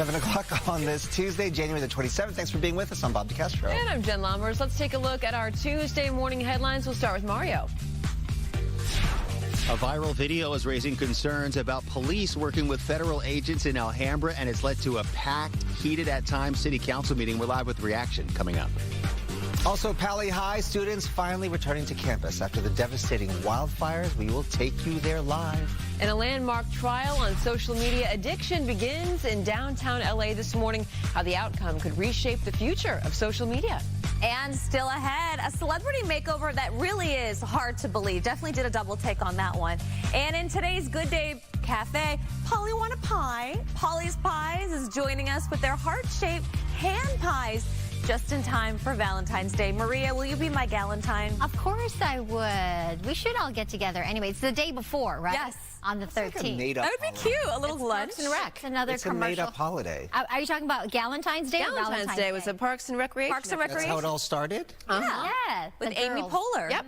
7 o'clock on this Tuesday, January the 27th. Thanks for being with us. I'm Bob DeCastro. And I'm Jen Lombers. Let's take a look at our Tuesday morning headlines. We'll start with Mario. A viral video is raising concerns about police working with federal agents in Alhambra, and it's led to a packed, heated at times city council meeting. We're live with reaction coming up. Also, Pali High students finally returning to campus after the devastating wildfires. We will take you there live. And a landmark trial on social media addiction begins in downtown LA this morning. How the outcome could reshape the future of social media. And still ahead, a celebrity makeover that really is hard to believe. Definitely did a double take on that one. And in today's Good Day Cafe, Polly want a pie. Polly's Pies is joining us with their heart-shaped hand pies. Just in time for Valentine's Day. Maria, will you be my galentine? Of course I would. We should all get together. Anyway, it's the day before, right? Yes. On the 13th. That would be cute. A little lunch and rec. It's another It's commercial. a made-up holiday. Are you talking about Galentine's Day? Valentine's Day was at Parks and Recreation. Parks and That's Recreation. how it all started? Yeah. With the Amy girls. Poehler. Yep.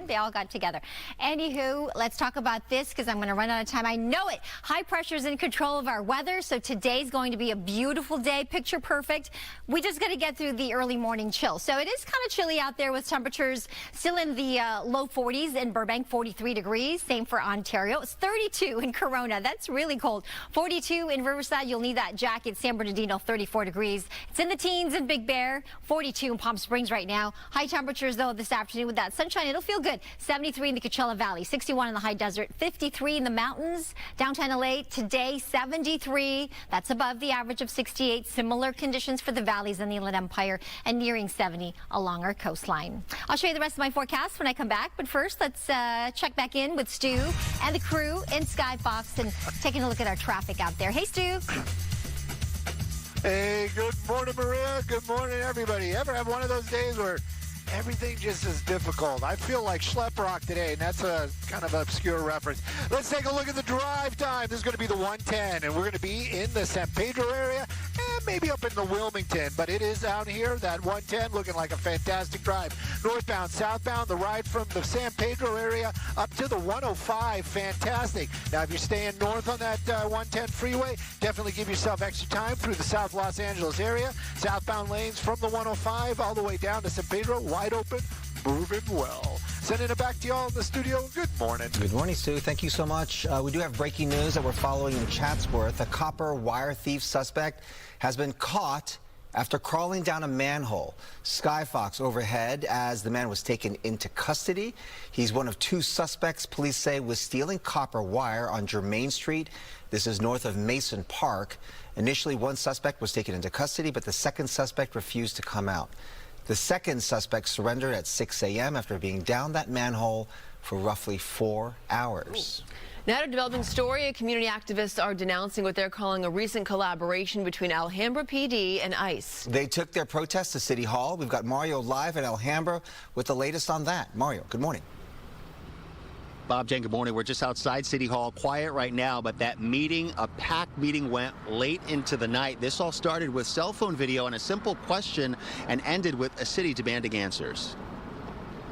They all got together. Anywho, let's talk about this because I'm going to run out of time. I know it. High pressure's in control of our weather, so today's going to be a beautiful day, picture perfect. We just got to get through the early morning chill. So it is kind of chilly out there with temperatures still in the low 40s in Burbank, 43 degrees. Same for Ontario. It's 32 in Corona. That's really cold. 42 in Riverside. You'll need that jacket. San Bernardino, 34 degrees. It's in the teens in Big Bear, 42 in Palm Springs right now. High temperatures, though, this afternoon with that sunshine. It'll feel good. 73 in the Coachella Valley, 61 in the high desert, 53 in the mountains. Downtown LA today, 73. That's above the average of 68. Similar conditions for the valleys in the Inland Empire and nearing 70 along our coastline. I'll show you the rest of my forecast when I come back. But first, let's check back in with Stu and the crew in Sky Fox and taking a look at our traffic out there. Hey, Stu. Hey, good morning, Maria. Good morning, everybody. Ever have one of those days where everything just is difficult? I feel like Schlep Rock today, and that's a kind of obscure reference. Let's take a look at the drive time. This is going to be the 110, and we're going to be in the San Pedro area and maybe up in the Wilmington, but it is out here, that 110, looking like a fantastic drive. Northbound, southbound, the ride from the San Pedro area up to the 105, fantastic. Now, if you're staying north on that 110 freeway, definitely give yourself extra time through the South Los Angeles area. Southbound lanes from the 105 all the way down to San Pedro, wide open, moving well. Sending it back to y'all in the studio. Good morning. Good morning, Stu. Thank you so much. We do have breaking news that we're following in Chatsworth. A copper wire thief suspect has been caught after crawling down a manhole. Sky Fox overhead as the man was taken into custody. He's one of two suspects police say was stealing copper wire on Germain Street. This is north of Mason Park. Initially, one suspect was taken into custody, but the second suspect refused to come out. The second suspect surrendered at 6 a.m. after being down that manhole for roughly 4 hours. Now to a developing story, community activists are denouncing what they're calling a recent collaboration between Alhambra PD and ICE. They took their protest to City Hall. We've got Mario live at Alhambra with the latest on that. Mario, good morning. Bob, Jen, good morning. We're just outside City Hall, quiet right now, but that meeting, a packed meeting, went late into the night. This all started with cell phone video and a simple question and ended with a city demanding answers.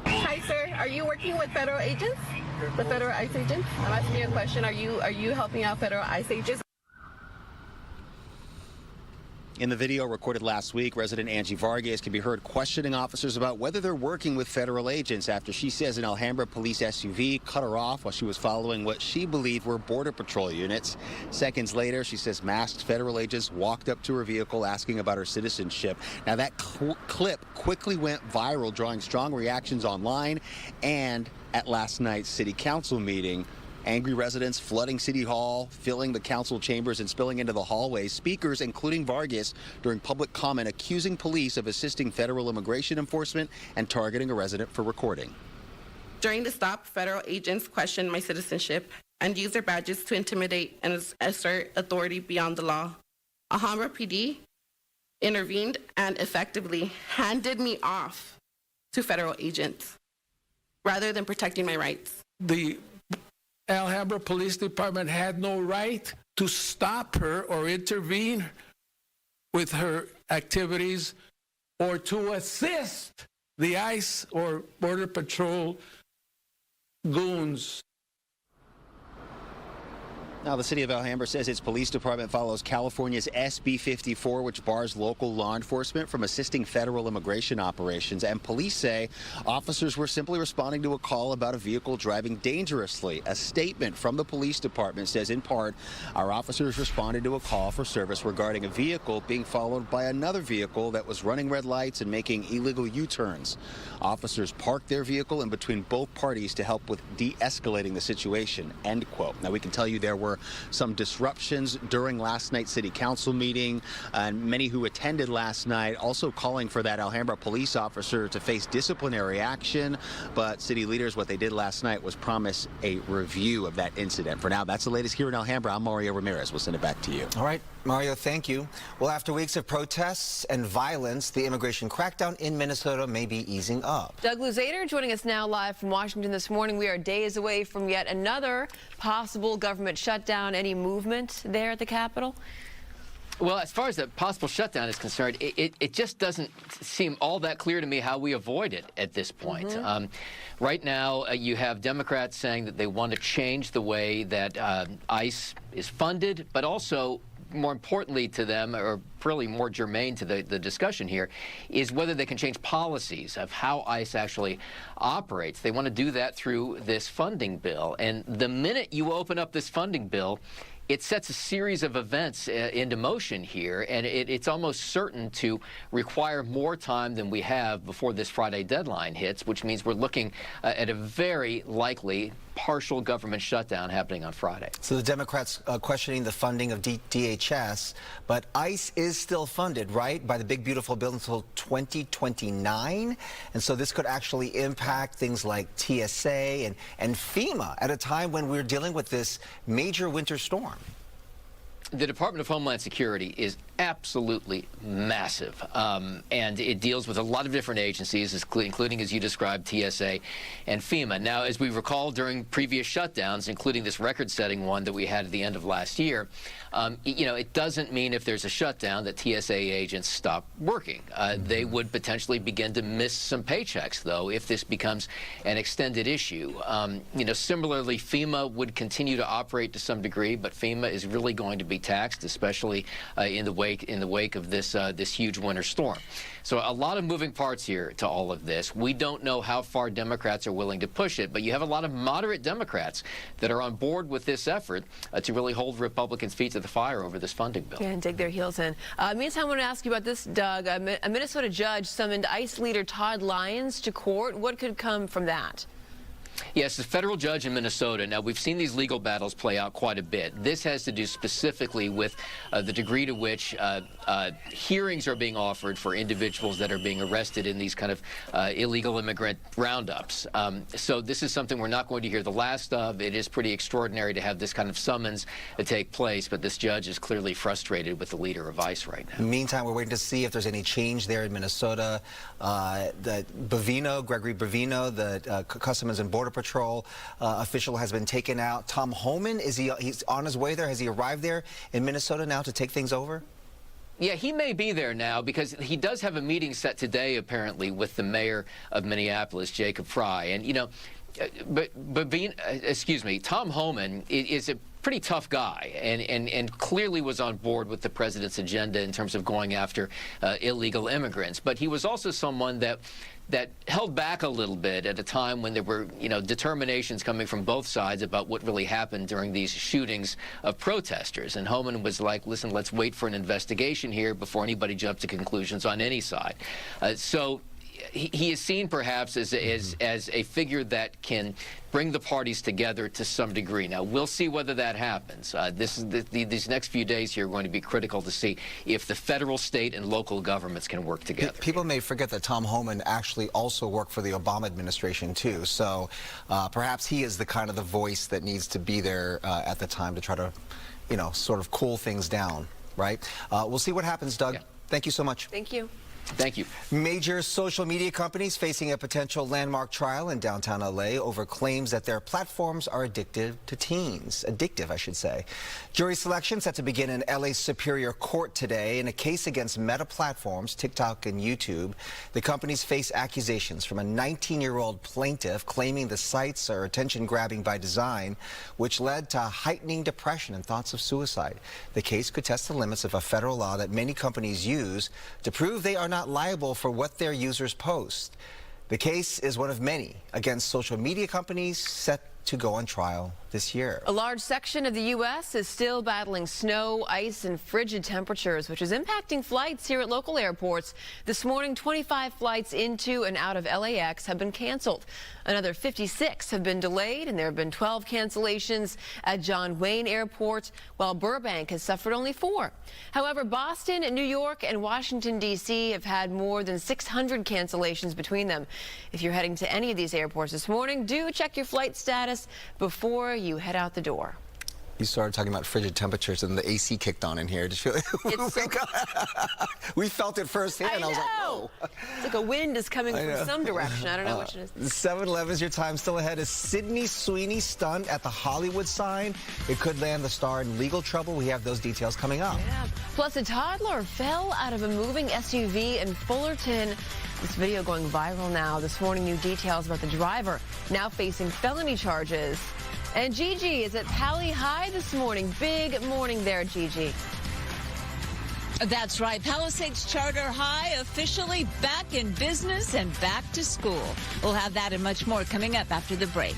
Hi, sir. Are you working with federal agents? The federal ICE agents? I'm asking you a question. Are you helping out federal ICE agents? In the video recorded last week, resident Angie Vargas can be heard questioning officers about whether they're working with federal agents after she says an Alhambra police SUV cut her off while she was following what she believed were Border Patrol units. Seconds later, she says masked federal agents walked up to her vehicle asking about her citizenship. Now, that clip quickly went viral, drawing strong reactions online and at last night's city council meeting. Angry residents flooding City Hall, filling the council chambers and spilling into the hallways. Speakers, including Vargas, during public comment accusing police of assisting federal immigration enforcement and targeting a resident for recording. During the stop, federal agents questioned my citizenship and used their badges to intimidate and assert authority beyond the law. Alhambra PD intervened and effectively handed me off to federal agents rather than protecting my rights. The Alhambra Police Department had no right to stop her or intervene with her activities or to assist the ICE or Border Patrol goons. Now, the city of Alhambra says its police department follows California's SB 54, which bars local law enforcement from assisting federal immigration operations. And police say officers were simply responding to a call about a vehicle driving dangerously. A statement from the police department says, in part, our officers responded to a call for service regarding a vehicle being followed by another vehicle that was running red lights and making illegal U-turns. Officers parked their vehicle in between both parties to help with de-escalating the situation, end quote. Now, we can tell you there were some disruptions during last night's city council meeting, and many who attended last night also calling for that Alhambra police officer to face disciplinary action. But city leaders, what they did last night was promise a review of that incident. For now, that's the latest here in Alhambra. I'm Mario Ramirez. We'll send it back to you. All right, Mario, thank you. Well, after weeks of protests and violence, the immigration crackdown in Minnesota may be easing up. Doug Luzader joining us now live from Washington this morning. We are days away from yet another possible government shutdown. Any movement there at the Capitol? Well, as far as the possible shutdown is concerned, it just doesn't seem all that clear to me how we avoid it at this point. Right now, you have Democrats saying that they want to change the way that ICE is funded, but also, more importantly to them, or really more germane to the discussion here, is whether they can change policies of how ICE actually operates. They want to do that through this funding bill. And the minute you open up this funding bill, it sets a series of events into motion here, and it's almost certain to require more time than we have before this Friday deadline hits, which means we're looking at a very likely partial government shutdown happening on Friday. So the Democrats questioning the funding of DHS, but ICE is still funded, right, by the big, beautiful bill until 2029? And so this could actually impact things like TSA and FEMA at a time when we're dealing with this major winter storm. The Department of Homeland Security is absolutely massive, and it deals with a lot of different agencies, including, as you described, TSA and FEMA. Now, as we recall during previous shutdowns, including this record-setting one that we had at the end of last year, you know, it doesn't mean if there's a shutdown that TSA agents stop working. They would potentially begin to miss some paychecks, though, if this becomes an extended issue. You know, similarly, FEMA would continue to operate to some degree, but FEMA is really going to be taxed, especially in the wake of this this huge winter storm. So a lot of moving parts here to all of this. We don't know how far Democrats are willing to push it, but you have a lot of moderate Democrats that are on board with this effort to really hold Republicans' feet to the fire over this funding bill. Yeah, and dig their heels in. Meantime, I want to ask you about this, Doug. A Minnesota judge summoned ICE leader Todd Lyons to court. What could come from that? Yes, the federal judge in Minnesota. Now, we've seen these legal battles play out quite a bit. This has to do specifically with the degree to which hearings are being offered for individuals that are being arrested in these kind of illegal immigrant roundups. So this is something we're not going to hear the last of. It is pretty extraordinary to have this kind of summons take place, but this judge is clearly frustrated with the leader of ICE right now. Meantime, we're waiting to see if there's any change there in Minnesota. Gregory Bovino, the Customs and Border Patrol official, has been taken out. Tom Homan, he's on his way there? Has he arrived there in Minnesota now to take things over? Yeah, he may be there now because he does have a meeting set today, apparently, with the mayor of Minneapolis, Jacob Fry. And, you know, Tom Homan is a pretty tough guy and clearly was on board with the president's agenda in terms of going after illegal immigrants. But he was also someone that held back a little bit at a time when there were, you know, determinations coming from both sides about what really happened during these shootings of protesters. And Homan was like, listen, let's wait for an investigation here before anybody jumps to conclusions on any side. So he is seen perhaps as a figure that can bring the parties together to some degree. Now, we'll see whether that happens. These next few days here are going to be critical to see if the federal, state, and local governments can work together. People may forget that Tom Homan actually also worked for the Obama administration, too. So perhaps he is the kind of the voice that needs to be there at the time to try to, you know, sort of cool things down, right? We'll see what happens, Doug. Yeah. Thank you so much. Thank you. Thank you. Major social media companies facing a potential landmark trial in downtown LA over claims that their platforms are addictive to teens. Addictive, I should say. Jury selection set to begin in LA's Superior Court today in a case against Meta platforms, TikTok and YouTube. The companies face accusations from a 19-year-old plaintiff claiming the sites are attention-grabbing by design, which led to heightening depression and thoughts of suicide. The case could test the limits of a federal law that many companies use to prove they are not liable for what their users post. The case is one of many against social media companies set to go on trial this year. A large section of the U.S. is still battling snow, ice, and frigid temperatures, which is impacting flights here at local airports. This morning, 25 flights into and out of LAX have been canceled. Another 56 have been delayed, and there have been 12 cancellations at John Wayne Airport, while Burbank has suffered only 4. However, Boston, New York, and Washington, D.C. have had more than 600 cancellations between them. If you're heading to any of these airports this morning, do check your flight status before you head out the door. You started talking about frigid temperatures and the AC kicked on in here. Did you feel we felt it firsthand. I was like, whoa. It's like a wind is coming from some direction. I don't know which it is. 7-Eleven's your time still ahead is Sydney Sweeney stunt at the Hollywood sign. It could land the star in legal trouble. We have those details coming up. Yeah. Plus, a toddler fell out of a moving SUV in Fullerton. This video going viral now. This morning, new details about the driver now facing felony charges. And Gigi is at Pali High this morning. Big morning there, Gigi. That's right. Palisades Charter High officially back in business and back to school. We'll have that and much more coming up after the break.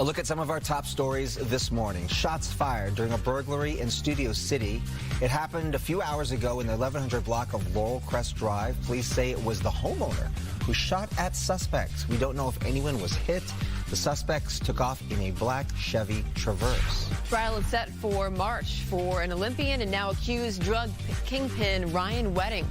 look at some of our top stories this morning. Shots fired during a burglary in Studio City. It happened a few hours ago in the 1100 block of Laurel Crest Drive. Police say it was the homeowner who shot at suspects. We don't know if anyone was hit. The suspects took off in a black Chevy Traverse. Trial is set for March for an Olympian and now accused drug kingpin Ryan Wedding.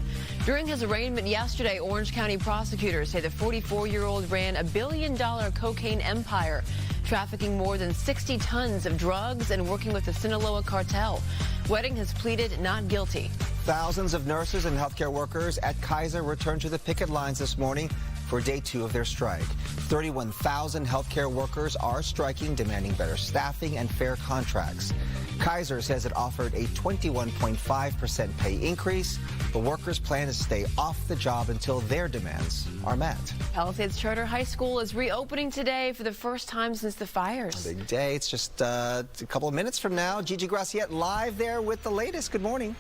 During his arraignment yesterday, Orange County prosecutors say the 44-year-old ran a billion-dollar cocaine empire, trafficking more than 60 tons of drugs and working with the Sinaloa cartel. Wedding has pleaded not guilty. Thousands of nurses and healthcare workers at Kaiser returned to the picket lines this morning for day 2 of their strike. 31,000 healthcare workers are striking, demanding better staffing and fair contracts. Kaiser says it offered a 21.5% pay increase. The workers plan to stay off the job until their demands are met. Palisades Charter High School is reopening today for the first time since the fires. Big day. It's just a couple of minutes from now. Gigi Graciette live there with the latest. Good morning.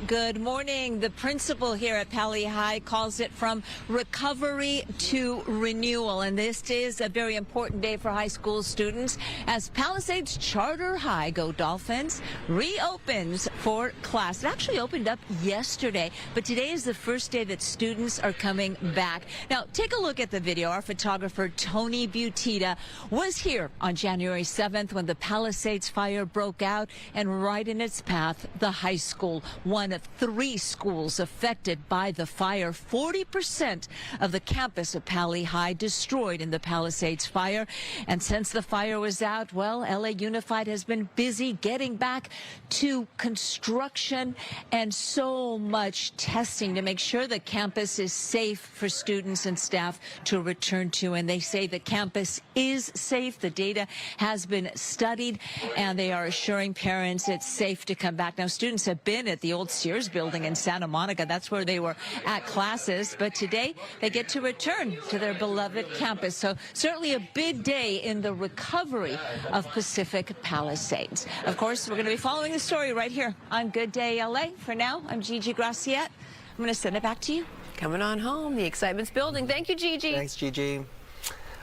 Good morning. The principal here at Pali High calls it from recovery to renewal. And this is a very important day for high school students as Palisades Charter High, go Dolphins, reopens for class. It actually opened up yesterday, but today is the first day that students are coming back. Now, take a look at the video. Our photographer, Tony Butita, was here on January 7th when the Palisades fire broke out, and right in its path, the high school, one of 3 schools affected by the fire. 40% of the campus of Pali High destroyed in the Palisades fire. And since the fire was out, well, LA Unified has been busy getting back to construction and so much testing to make sure the campus is safe for students and staff to return to. And they say the campus is safe. The data has been studied, and they are assuring parents it's safe to come back. Now, students have been at the old Sears building in Santa Monica. That's where they were at classes. But today they get to return to their beloved campus. So certainly a big day in the recovery of Pacific Palisades. Of course, we're going to be following the story right here on Good Day LA. For now, I'm Gigi Graciette. I'm going to send it back to you. Coming on home. The excitement's building. Thank you, Gigi. Thanks, Gigi.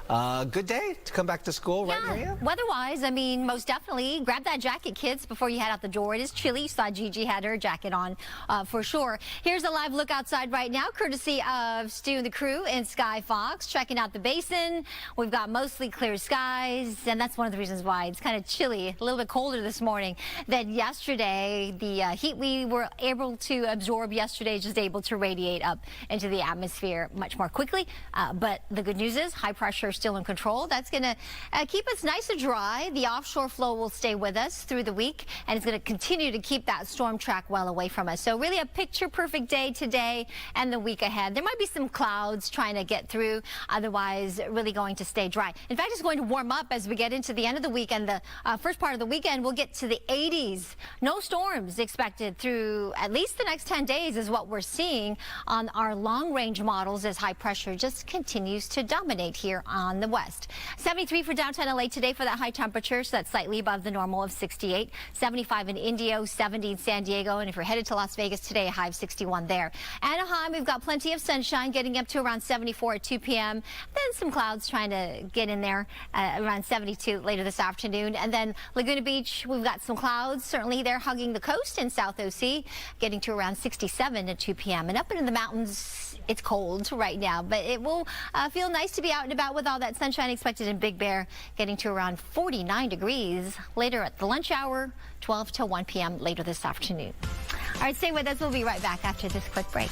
Good day to come back to school, right, Maria? Weather-wise, I mean, most definitely. Grab that jacket, kids, before you head out the door. It is chilly. You saw Gigi had her jacket on for sure. Here's a live look outside right now, courtesy of Stu and the crew in Sky Fox, checking out the basin. We've got mostly clear skies, and that's one of the reasons why it's kind of chilly, a little bit colder this morning than yesterday. The heat we were able to absorb yesterday is just able to radiate up into the atmosphere much more quickly. But the good news is high pressure still in control. That's going to keep us nice and dry. The offshore flow will stay with us through the week, and it's going to continue to keep that storm track well away from us. So really a picture perfect day today and the week ahead. There might be some clouds trying to get through, otherwise really going to stay dry. In fact, it's going to warm up as we get into the end of the week, and the first part of the weekend we'll get to the 80s. No storms expected through at least the next 10 days is what we're seeing on our long range models as high pressure just continues to dominate here on the west. 73 for downtown LA today for that high temperature, so that's slightly above the normal of 68. 75 in Indio, 70 in San Diego, and if you're headed to Las Vegas today, a high of 61 there. Anaheim, we've got plenty of sunshine, getting up to around 74 at 2 p.m. Then some clouds trying to get in there around 72 later this afternoon. And then Laguna Beach, we've got some clouds certainly there hugging the coast in South OC, getting to around 67 at 2 p.m. And up into the mountains, it's cold right now, but it will feel nice to be out and about with all that sunshine expected in Big Bear, getting to around 49 degrees later at the lunch hour, 12 to 1 p.m. later this afternoon. All right, stay with us. We'll be right back after this quick break.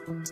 Wowie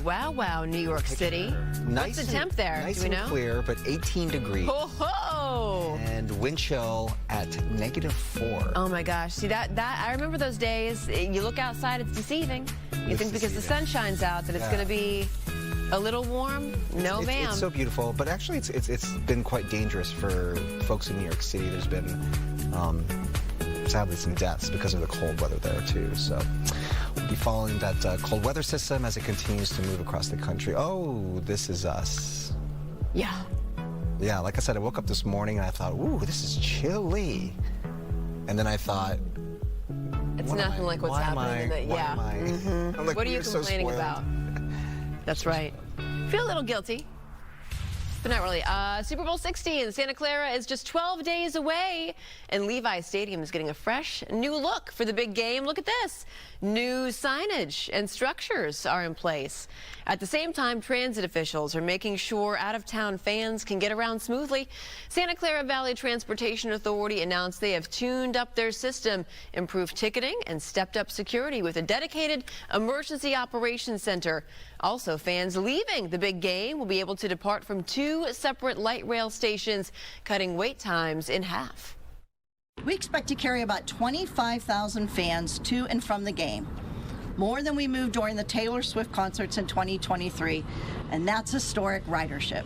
wow wow, New York City. Nice What's the temp there? Nice Do we and know? clear, but 18 degrees. Ho ho! And wind chill at -4. Oh my gosh! See that I remember those days. You look outside, it's deceiving. You think because the sun shines out that it's going to be a little warm? No, ma'am. It's so beautiful, but actually it's been quite dangerous for folks in New York City. There's been sadly some deaths because of the cold weather there too. So we'll be following that cold weather system as it continues to move across the country. Oh, this is us. Yeah. Yeah, like I said, I woke up this morning and I thought, ooh, this is chilly. And then I thought, it's nothing like what's happening in the, yeah. I'm like, What are you so complaining spoiled. about? That's right. Feel a little guilty, but not really. Super Bowl 60 in Santa Clara is just 12 days away, and Levi Stadium is getting a fresh new look for the big game. Look at this. New signage and structures are in place. At the same time, transit officials are making sure out-of-town fans can get around smoothly. Santa Clara Valley Transportation Authority announced they have tuned up their system, improved ticketing, and stepped up security with a dedicated emergency operations center. Also, fans leaving the big game will be able to depart from 2 separate light rail stations, cutting wait times in half. We expect to carry about 25,000 fans to and from the game, more than we moved during the Taylor Swift concerts in 2023, and that's historic ridership.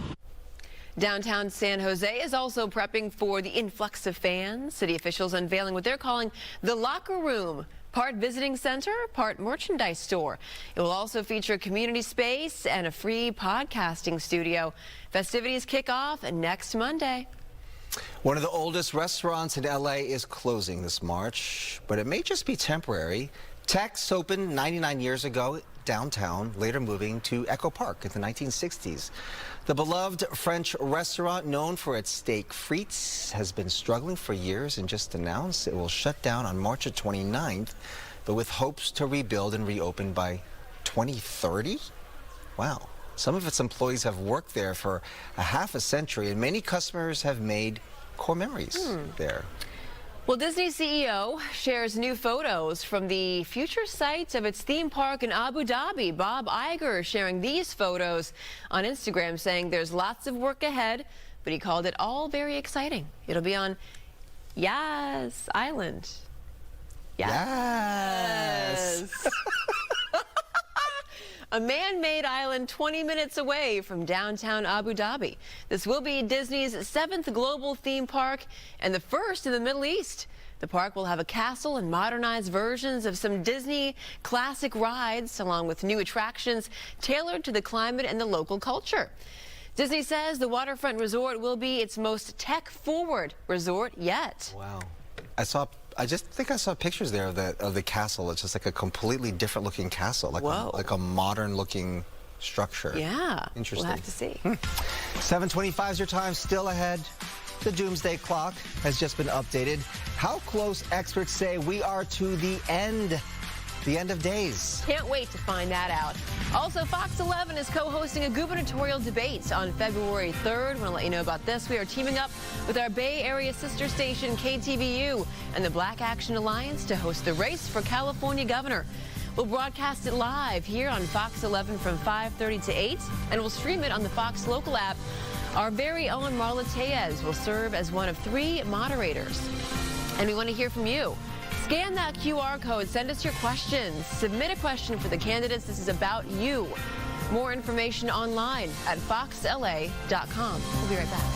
Downtown San Jose is also prepping for the influx of fans. City officials unveiling what they're calling the locker room, part visiting center, part merchandise store. It will also feature community space and a free podcasting studio. Festivities kick off next Monday. One of the oldest restaurants in LA is closing this March, but it may just be temporary. Tex opened 99 years ago downtown, later moving to Echo Park in the 1960s. The beloved French restaurant, known for its steak frites, has been struggling for years and just announced it will shut down on March 29th, but with hopes to rebuild and reopen by 2030. Wow. Some of its employees have worked there for a half a century, and many customers have made core memories there. Well, Disney CEO shares new photos from the future sites of its theme park in Abu Dhabi. Bob Iger sharing these photos on Instagram, saying there's lots of work ahead, but he called it all very exciting. It'll be on Yas Island. Yes. A man-made island 20 minutes away from downtown Abu Dhabi. This will be Disney's 7th global theme park and the first in the Middle East. The park will have a castle and modernized versions of some Disney classic rides, along with new attractions tailored to the climate and the local culture. Disney says the waterfront resort will be its most tech-forward resort yet. Wow. I just think I saw pictures there of the castle. It's just like a completely different looking castle, like a modern looking structure. Yeah. Interesting. We'll have to see. 7:25 is your time, still ahead. The doomsday clock has just been updated. How close experts say we are to the end of days. Can't wait to find that out. Also, Fox 11 is co-hosting a gubernatorial debate on February 3rd. I want to let you know about this. We are teaming up with our Bay Area sister station, KTVU, and the Black Action Alliance to host the race for California governor. We'll broadcast it live here on Fox 11 from 5:30 to 8, and we'll stream it on the Fox local app. Our very own Marla Tellez will serve as one of 3 moderators. And we want to hear from you. Scan that QR code. Send us your questions. Submit a question for the candidates. This is about you. More information online at foxla.com. We'll be right back.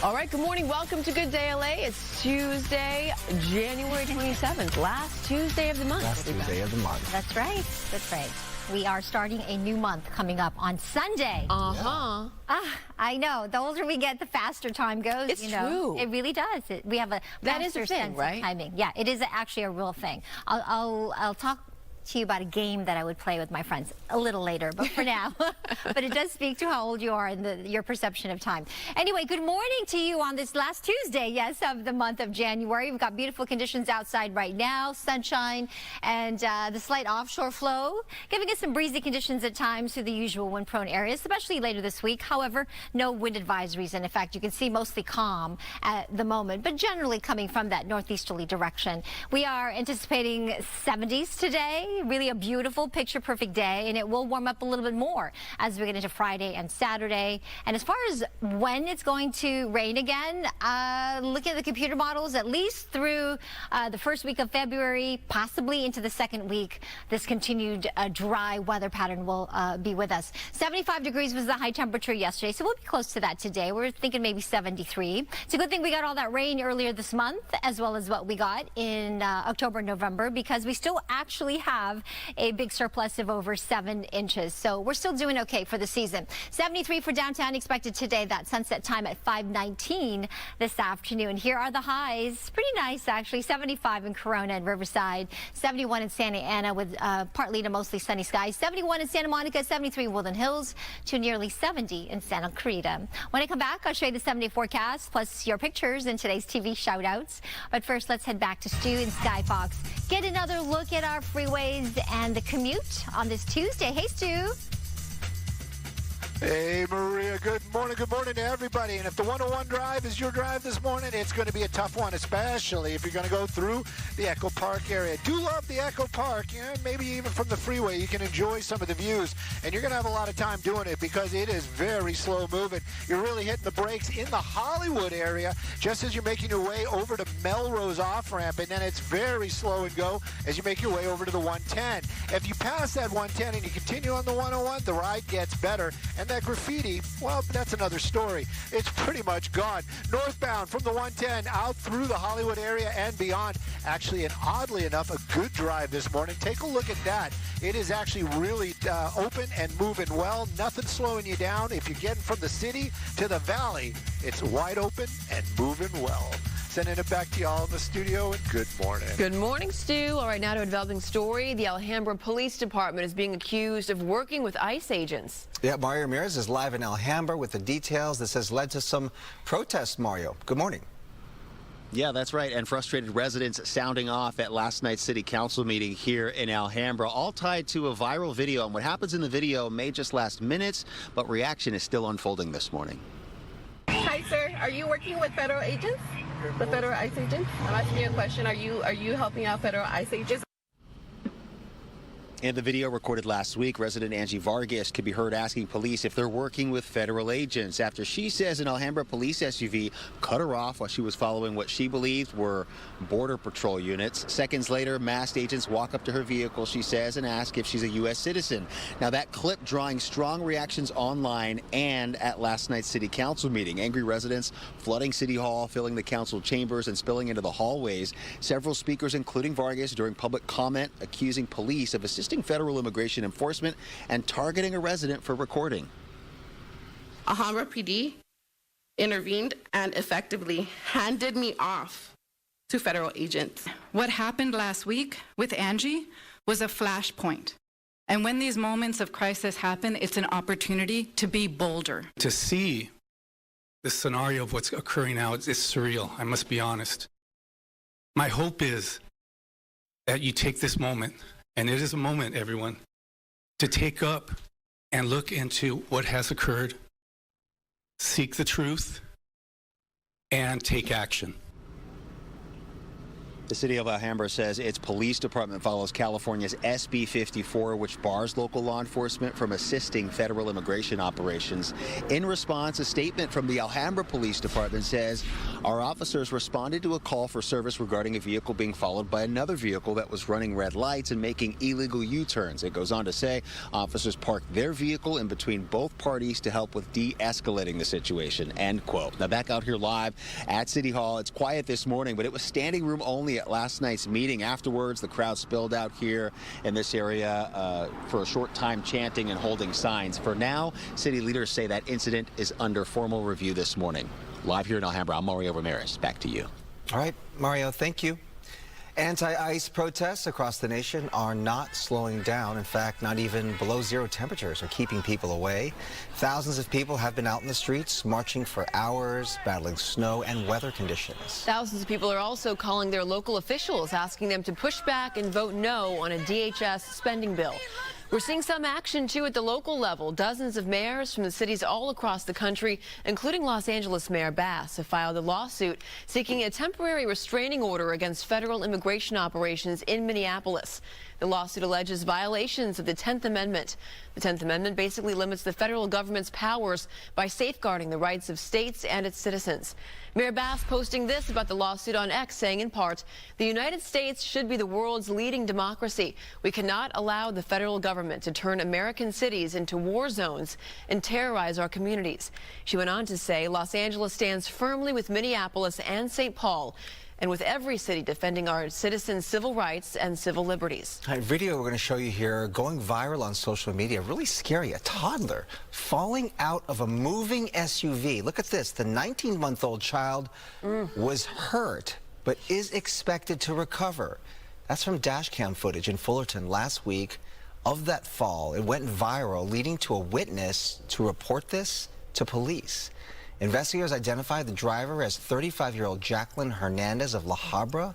All right, good morning. Welcome to Good Day LA. It's Tuesday, January 27th, last Tuesday of the month. Last Tuesday of the month. That's right. That's right. We are starting a new month coming up on Sunday. Uh-huh. I know. The older we get, the faster time goes. It's you know. true. It really does. We have a that is a faster thing, sense right? of timing. Yeah, it is actually a real thing. I'll talk to you about a game that I would play with my friends a little later, but for now. But it does speak to how old you are and your perception of time. Anyway, good morning to you on this last Tuesday, yes, of the month of January. We've got beautiful conditions outside right now, sunshine, and the slight offshore flow, giving us some breezy conditions at times through the usual wind-prone areas, especially later this week. However, no wind advisories, and in fact, you can see mostly calm at the moment, but generally coming from that northeasterly direction. We are anticipating 70s today. today. Really a beautiful, picture-perfect day, and it will warm up a little bit more as we get into Friday and Saturday. And as far as when it's going to rain again, looking at the computer models, at least through the first week of February, possibly into the second week, this continued dry weather pattern will be with us. 75 degrees was the high temperature yesterday, so we'll be close to that today. We're thinking maybe 73. It's a good thing we got all that rain earlier this month, as well as what we got in October and November, because we still actually have a big surplus of over 7 inches. So we're still doing okay for the season. 73 for downtown expected today. That sunset time at 5:19 this afternoon. Here are the highs. Pretty nice, actually. 75 in Corona and Riverside. 71 in Santa Ana with partly to mostly sunny skies. 71 in Santa Monica. 73 in Woodland Hills to nearly 70 in Santa Clarita. When I come back, I'll show you the 7-day forecast plus your pictures in today's TV shout-outs. But first, let's head back to Stu and Skyfox. Get another look at our freeways and the commute on this Tuesday. Hey, Stu. Hey, Maria, good morning to everybody. And if the 101 drive is your drive this morning, it's going to be a tough one, especially if you're going to go through the Echo Park area. Do love the Echo Park, maybe even from the freeway, you can enjoy some of the views. And you're going to have a lot of time doing it because it is very slow moving. You're really hitting the brakes in the Hollywood area just as you're making your way over to Melrose off-ramp, and then it's very slow and go as you make your way over to the 110. If you pass that 110 and you continue on the 101, the ride gets better. And that graffiti, well, that's another story. It's pretty much gone. Northbound from the 110 out through the Hollywood area and beyond. Actually, and oddly enough, a good drive this morning. Take a look at that. It is actually really open and moving well. Nothing slowing you down. If you're getting from the city to the valley, it's wide open and moving well. Sending it back to y'all in the studio, and good morning. Good morning, Stu. All right, now to a developing story. The Alhambra Police Department is being accused of working with ICE agents. Yeah, Mario Ramirez is live in Alhambra with the details. This has led to some protests, Mario. Good morning. Yeah, that's right. And frustrated residents sounding off at last night's city council meeting here in Alhambra, all tied to a viral video. And what happens in the video may just last minutes, but reaction is still unfolding this morning. Hi, sir. Are you working with federal agents? The federal ICE agents? I'm asking you a question. Are you helping out federal ICE agents? In the video recorded last week, resident Angie Vargas could be heard asking police if they're working with federal agents after she says an Alhambra police SUV cut her off while she was following what she believed were Border Patrol units. Seconds later, masked agents walk up to her vehicle, she says, and ask if she's a U.S. citizen. Now, that clip drawing strong reactions online and at last night's city council meeting. Angry residents flooding City Hall, filling the council chambers and spilling into the hallways. Several speakers, including Vargas, during public comment, accusing police of assisting federal immigration enforcement and targeting a resident for recording. Alhambra PD intervened and effectively handed me off to federal agents. What happened last week with Angie was a flashpoint. And when these moments of crisis happen, it's an opportunity to be bolder. To see the scenario of what's occurring now is surreal, I must be honest. My hope is that you take this moment, and it is a moment, everyone, to take up and look into what has occurred, seek the truth, and take action. The city of Alhambra says its police department follows California's SB 54, which bars local law enforcement from assisting federal immigration operations. In response, a statement from the Alhambra Police Department says our officers responded to a call for service regarding a vehicle being followed by another vehicle that was running red lights and making illegal U-turns. It goes on to say officers parked their vehicle in between both parties to help with de-escalating the situation, end quote. Now, back out here live at City Hall, it's quiet this morning, but it was standing room only at last night's meeting. Afterwards, the crowd spilled out here in this area for a short time, chanting and holding signs. For now, city leaders say that incident is under formal review this morning. Live here in Alhambra, I'm Mario Ramirez. Back to you. All right, Mario, thank you. Anti-ICE protests across the nation are not slowing down. In fact, not even below zero temperatures are keeping people away. Thousands of people have been out in the streets, marching for hours, battling snow and weather conditions. Thousands of people are also calling their local officials, asking them to push back and vote no on a DHS spending bill. We're seeing some action, too, at the local level. Dozens of mayors from the cities all across the country, including Los Angeles Mayor Bass, have filed a lawsuit seeking a temporary restraining order against federal immigration operations in Minneapolis. The lawsuit alleges violations of the 10th Amendment. The 10th Amendment basically limits the federal government's powers by safeguarding the rights of states and its citizens. Mayor Bass posting this about the lawsuit on X, saying in part, "The United States should be the world's leading democracy. We cannot allow the federal government to turn American cities into war zones and terrorize our communities." She went on to say Los Angeles stands firmly with Minneapolis and St. Paul, and with every city defending our citizens' civil rights and civil liberties. A video we're going to show you here going viral on social media. Really scary. A toddler falling out of a moving SUV. Look at this. The 19-month-old child was hurt but is expected to recover. That's from dash cam footage in Fullerton last week of that fall. It went viral, leading to a witness to report this to police. Investigators identified the driver as 35-year-old Jacqueline Hernandez of Alhambra.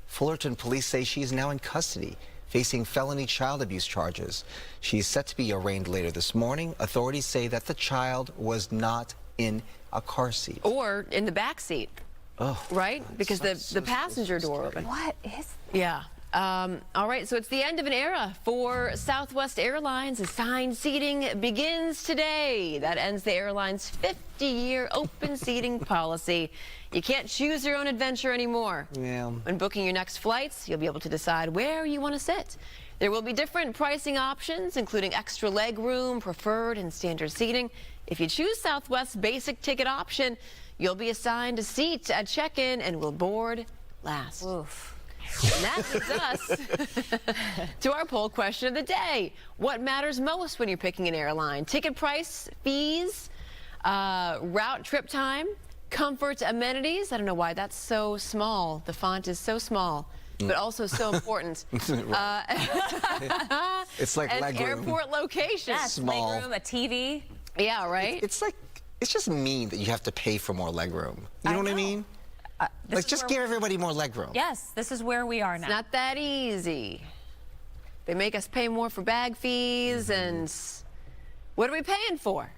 Fullerton police say she is now in custody, facing felony child abuse charges. She is set to be arraigned later this morning. Authorities say that the child was not in a car seat. Or in the back seat. Oh, right? Because the passenger door opened. What is? Yeah. All right, so it's the end of an era for Southwest Airlines. Assigned seating begins today. That ends the airline's 50-year open seating policy. You can't choose your own adventure anymore. Yeah. When booking your next flights, you'll be able to decide where you want to sit. There will be different pricing options, including extra leg room, preferred, and standard seating. If you choose Southwest's basic ticket option, you'll be assigned a seat at check-in and will board last. Oof. And that leads us to our poll question of the day. What matters most when you're picking an airline? Ticket price, fees, route trip time, comfort, amenities. I don't know why that's so small. The font is so small, but also so important. It's like and leg room. airport location. Yes, Small. leg room, a TV. Yeah, right? It's like, it's just mean that you have to pay for more leg room. You know what I mean? Like, just give everybody more leg room. Yes, this is where we are now. It's not that easy. They make us pay more for bag fees, and what are we paying for?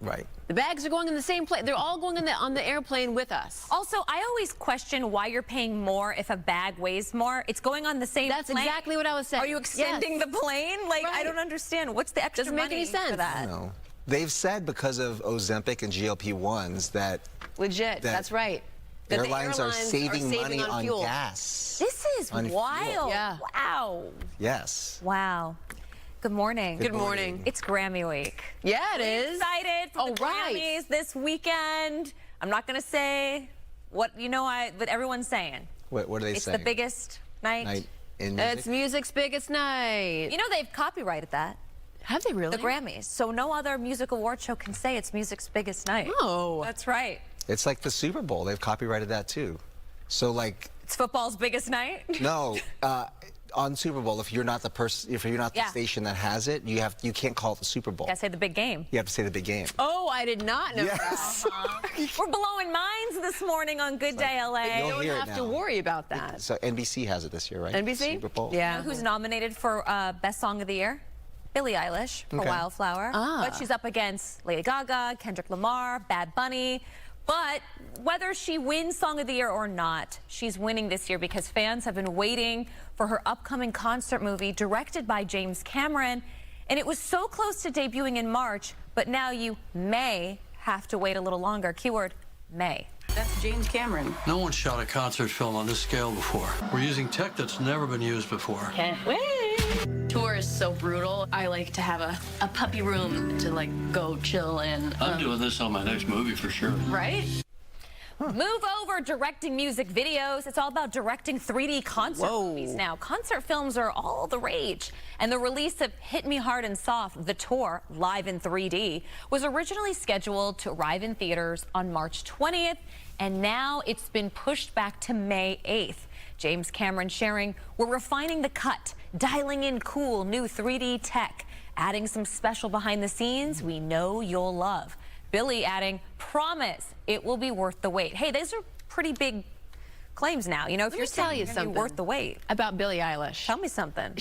Right. The bags are going in the same plane. They're all going on the airplane with us. Also, I always question why you're paying more if a bag weighs more. It's going on the same That's plane. exactly what I was saying. Are you extending the plane? Like, I don't understand. What's the extra Doesn't make any money sense. for that? No. They've said because of Ozempic and GLP-1s that Legit, that's right. That airlines are saving money on fuel. gas. This is On wild. fuel. Yeah. Wow. Yes. Wow. Good morning. Good morning. It's Grammy week. Yeah, it is. Excited for the Grammys this weekend. I'm not going to say what but everyone's saying. What are they It's saying? the biggest night. In music? It's music's biggest night. You know they've copyrighted that. Have they really? The Grammys. So no other music award show can say it's music's biggest night. Oh. That's right. It's like the Super Bowl. They've copyrighted that too. So like. It's football's biggest night? No. On Super Bowl, if you're not the person, if you're not the station that has it, you can't call it the Super Bowl. You gotta say the big game. You have to say the big game. Oh, I did not know Yes. that. We're blowing minds this morning on Good Day LA. You don't hear it have to now. worry about that. So NBC has it this year, right? NBC? Super Bowl. Yeah. You know who's nominated for Best Song of the Year? Billie Eilish for Okay. Wildflower. But she's up against Lady Gaga, Kendrick Lamar, Bad Bunny. But whether she wins Song of the Year or not, she's winning this year because fans have been waiting for her upcoming concert movie directed by James Cameron. And it was so close to debuting in March, but now you may have to wait a little longer. Keyword, may. That's James Cameron. No one shot a concert film on this scale before. We're using tech that's never been used before. Can't wait. Tour is so brutal. I like to have a puppy room to like go chill in. I'm doing this on my next movie for sure. Right? Move over directing music videos. It's all about directing 3D concert movies now. Concert films are all the rage. And the release of Hit Me Hard and Soft, the tour, live in 3D, was originally scheduled to arrive in theaters on March 20th, and now it's been pushed back to May 8th. James Cameron sharing, "We're refining the cut, dialing in cool new 3D tech, adding some special behind the scenes we know you'll love." Billy adding, "Promise it will be worth the wait." Hey, those are pretty big claims now. You know, if Let you're me tell you saying something worth the wait. about Billie Eilish. Tell me something.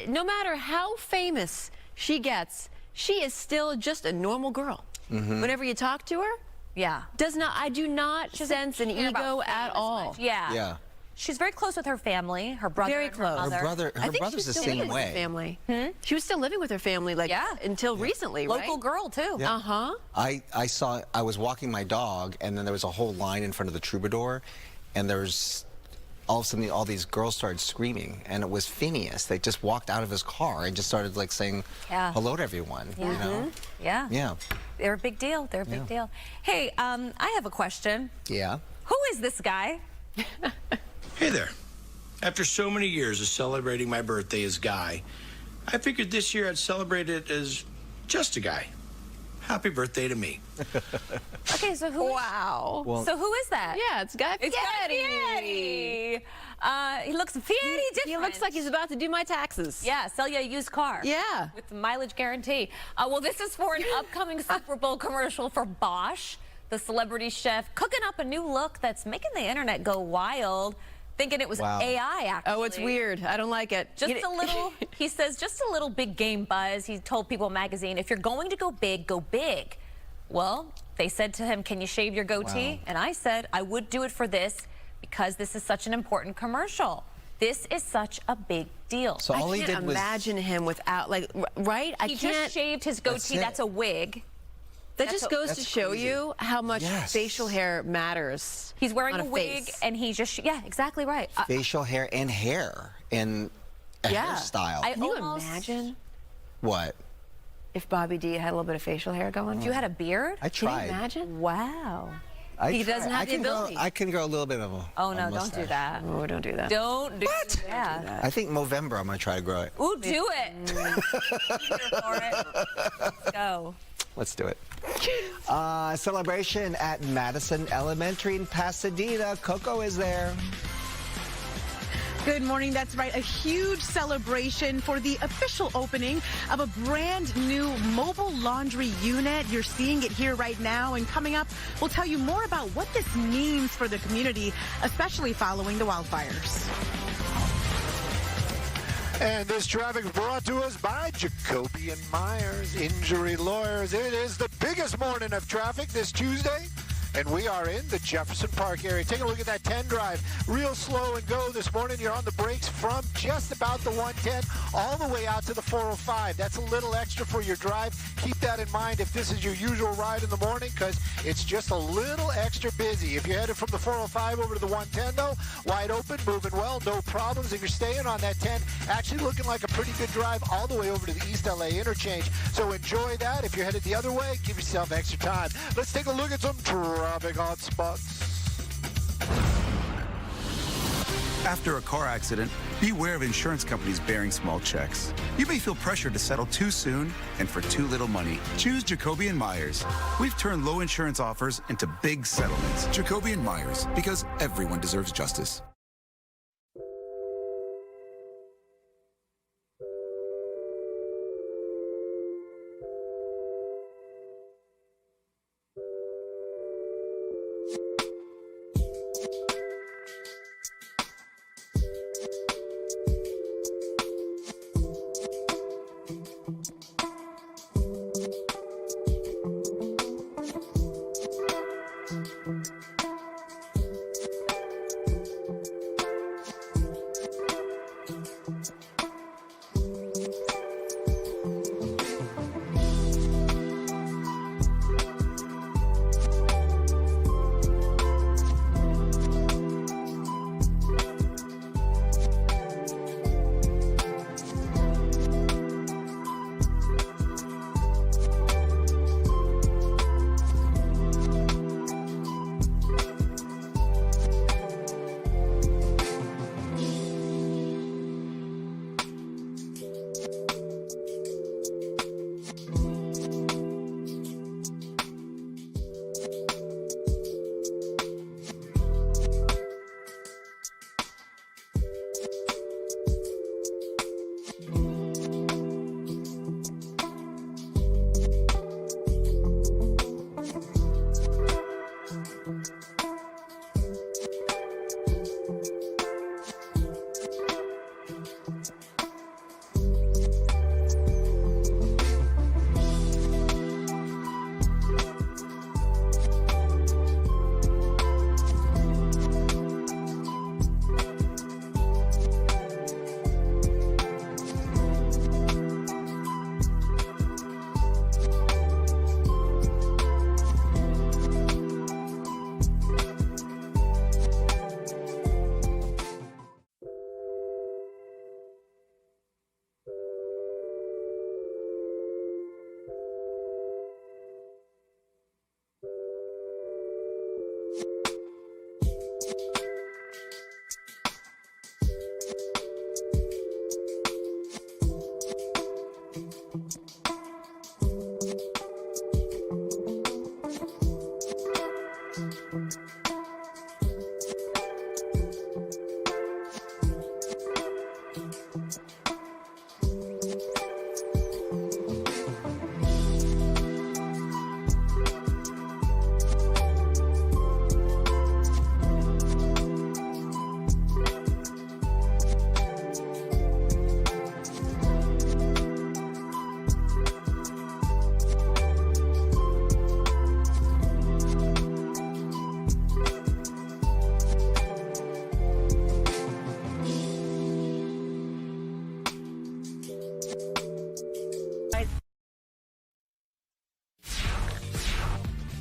No matter how famous she gets, she is still just a normal girl. Whenever you talk to her, I do not sense an ego at all. Yeah. She's very close with her family, her brother. Very and close. Her mother. Her brother's the same way. Family. She was still living with her family, until recently, right? Local girl too. Uh-huh. I was walking my dog, and then there was a whole line in front of the Troubadour, and there's all of a sudden all these girls started screaming, and it was Phineas. They just walked out of his car and just started like saying hello to everyone. You know? Yeah. They're a big deal. They're a big deal. Hey, I have a question. Yeah. Who is this guy? Hey there. After so many years of celebrating my birthday as Guy, I figured this year I'd celebrate it as just a guy. Happy birthday to me. Okay, so who? Wow. Well, so who is that? Yeah, it's Guy Fieri. He looks very different. He looks like he's about to do my taxes. Yeah, sell you a used car. Yeah. With the mileage guarantee. Well, this is for an upcoming Super Bowl commercial for Bosch. The celebrity chef cooking up a new look that's making the internet go wild. Thinking it was AI, actually. Oh, it's weird. I don't like it. Just a little, he says, just a little big game buzz. He told People magazine, if you're going to go big, go big. Well, they said to him, can you shave your goatee? And I said, I would do it for this because this is such an important commercial. This is such a big deal. So all I he can't did was imagine him without, right? He just shaved his goatee. That's a wig. That just goes to show you how much facial hair matters. He's wearing on a wig, and he just, exactly right. Facial hair and hair and a hairstyle. Can you imagine? What? If Bobby D had a little bit of facial hair going? If you had a beard? I tried. Can you imagine? Wow. He doesn't have the ability. I can grow a little bit of a Oh, no, don't do that. Oh, don't do that. Don't do that. I think Movember I'm going to try to grow it. Ooh, do it. Here for it. Let's go. Let's do it. Celebration at Madison Elementary in Pasadena. Coco is there. Good morning. That's right. A huge celebration for the official opening of a brand new mobile laundry unit. You're seeing it here right now. And coming up, we'll tell you more about what this means for the community, especially following the wildfires. And this traffic is brought to us by Jacoby & Myers Injury Lawyers. It is the biggest morning of traffic this Tuesday, and we are in the Jefferson Park area. Take a look at that 10 drive. Real slow and go this morning. You're on the brakes from just about the 110 all the way out to the 405. That's a little extra for your drive. Keep that in mind if this is your usual ride in the morning, because it's just a little extra busy. If you're headed from the 405 over to the 110, though, wide open, moving well, no problems. If you're staying on that 10, actually looking like a pretty good drive all the way over to the East LA interchange. So enjoy that. If you're headed the other way, give yourself extra time. Let's take a look at some traffic hot spots. After a car accident, beware of insurance companies bearing small checks. You may feel pressured to settle too soon and for too little money. Choose Jacoby & Myers. We've turned low insurance offers into big settlements. Jacoby & Myers, because everyone deserves justice.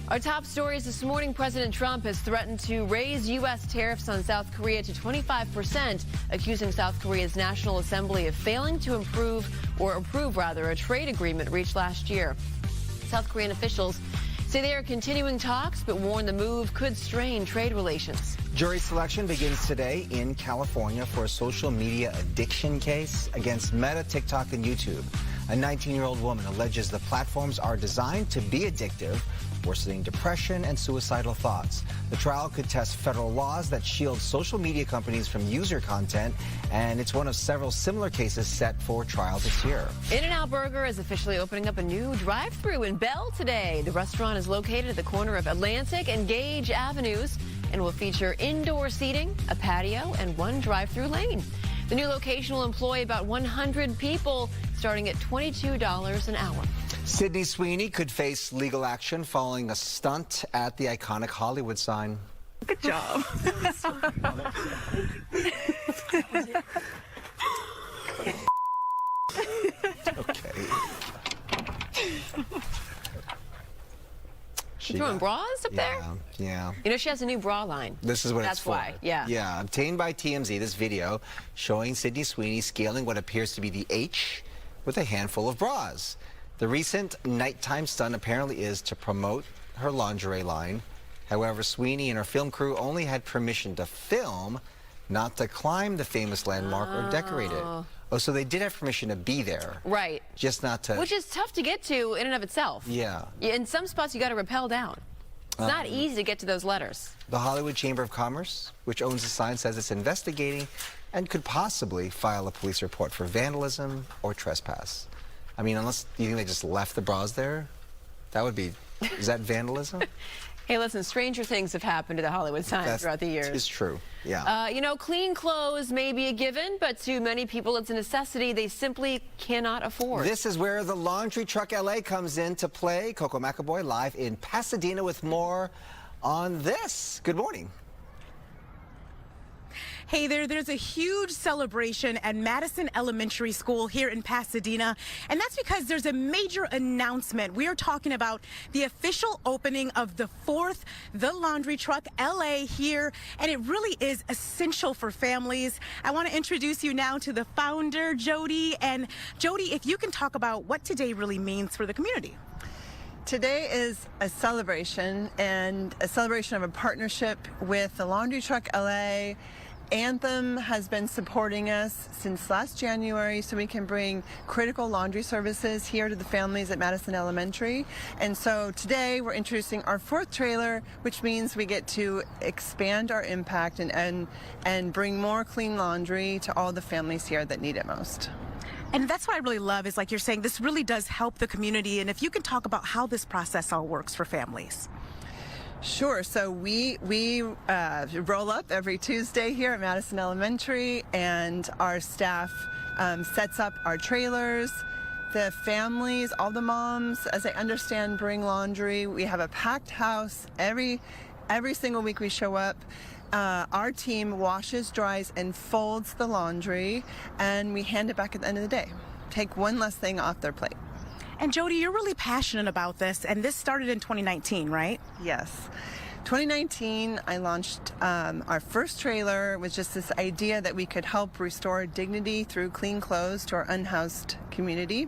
Our top stories this morning, President Trump has threatened to raise U.S. tariffs on South Korea to 25%, accusing South Korea's National Assembly of failing to approve a trade agreement reached last year. South Korean officials say they are continuing talks, but warn the move could strain trade relations. Jury selection begins today in California for a social media addiction case against Meta, TikTok, and YouTube. A 19-year-old woman alleges the platforms are designed to be addictive, worsening depression and suicidal thoughts. The trial could test federal laws that shield social media companies from user content, and it's one of several similar cases set for trial this year. In-N-Out Burger is officially opening up a new drive-thru in Bell today. The restaurant is located at the corner of Atlantic and Gage Avenues and will feature indoor seating, a patio, and one drive-thru lane. The new location will employ about 100 people, starting at $22 an hour. Sydney Sweeney could face legal action following a stunt at the iconic Hollywood sign. Good job. Okay. She throwing bras up there? Yeah. You know, she has a new bra line. This is what That's it's for. why, yeah. Yeah, obtained by TMZ, this video showing Sydney Sweeney scaling what appears to be the H with a handful of bras. The recent nighttime stunt apparently is to promote her lingerie line. However, Sweeney and her film crew only had permission to film, not to climb the famous landmark or decorate it. Oh, so they did have permission to be there. Right. Just not to... Which is tough to get to in and of itself. Yeah. In some spots, you got to rappel down. It's not easy to get to those letters. The Hollywood Chamber of Commerce, which owns the sign, says it's investigating and could possibly file a police report for vandalism or trespass. I mean, unless you think they just left the bras there, that would be, is that vandalism? Hey, listen, stranger things have happened to the Hollywood sign throughout the years. It's true, yeah. You know, clean clothes may be a given, but to many people it's a necessity they simply cannot afford. This is where the Laundry Truck LA comes into play. Coco McAvoy live in Pasadena with more on this. Good morning. Hey there, there's a huge celebration at Madison Elementary School here in Pasadena, and that's because there's a major announcement. We are talking about the official opening of the 4th The Laundry Truck LA here, and it really is essential for families. I want to introduce you now to the founder, Jody. And Jody, if you can talk about what today really means for the community. Today is a celebration, and a celebration of a partnership with the Laundry Truck LA. Anthem has been supporting us since last January so we can bring critical laundry services here to the families at Madison Elementary. And so today we're introducing our 4th trailer, which means we get to expand our impact and bring more clean laundry to all the families here that need it most. And that's what I really love is, like you're saying, this really does help the community. And if you can talk about how this process all works for families. Sure. So we roll up every Tuesday here at Madison Elementary, and our staff sets up our trailers. The families, all the moms, as I understand, bring laundry. We have a packed house every single week we show up. Our team washes, dries, and folds the laundry, and we hand it back at the end of the day. Take one less thing off their plate. And Jody, you're really passionate about this, and this started in 2019, right? Yes. 2019, I launched our first trailer with just this idea that we could help restore dignity through clean clothes to our unhoused community.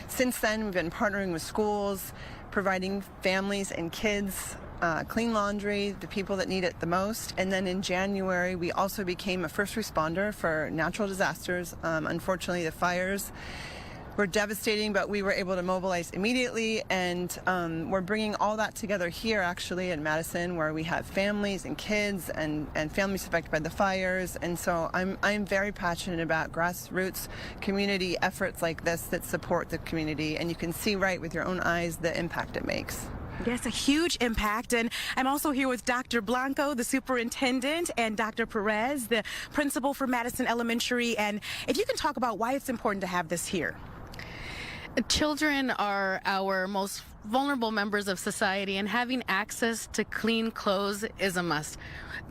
Since then, we've been partnering with schools, providing families and kids clean laundry, the people that need it the most. And then in January, we also became a first responder for natural disasters. Unfortunately, the fires were devastating, but we were able to mobilize immediately, and we're bringing all that together here actually in Madison, where we have families and kids and families affected by the fires. And so I'm very passionate about grassroots community efforts like this that support the community, and you can see right with your own eyes the impact it makes. Yes, a huge impact. And I'm also here with Dr. Blanco, the superintendent, and Dr. Perez, the principal for Madison Elementary. And if you can talk about why it's important to have this here. Children are our most vulnerable members of society, and having access to clean clothes is a must.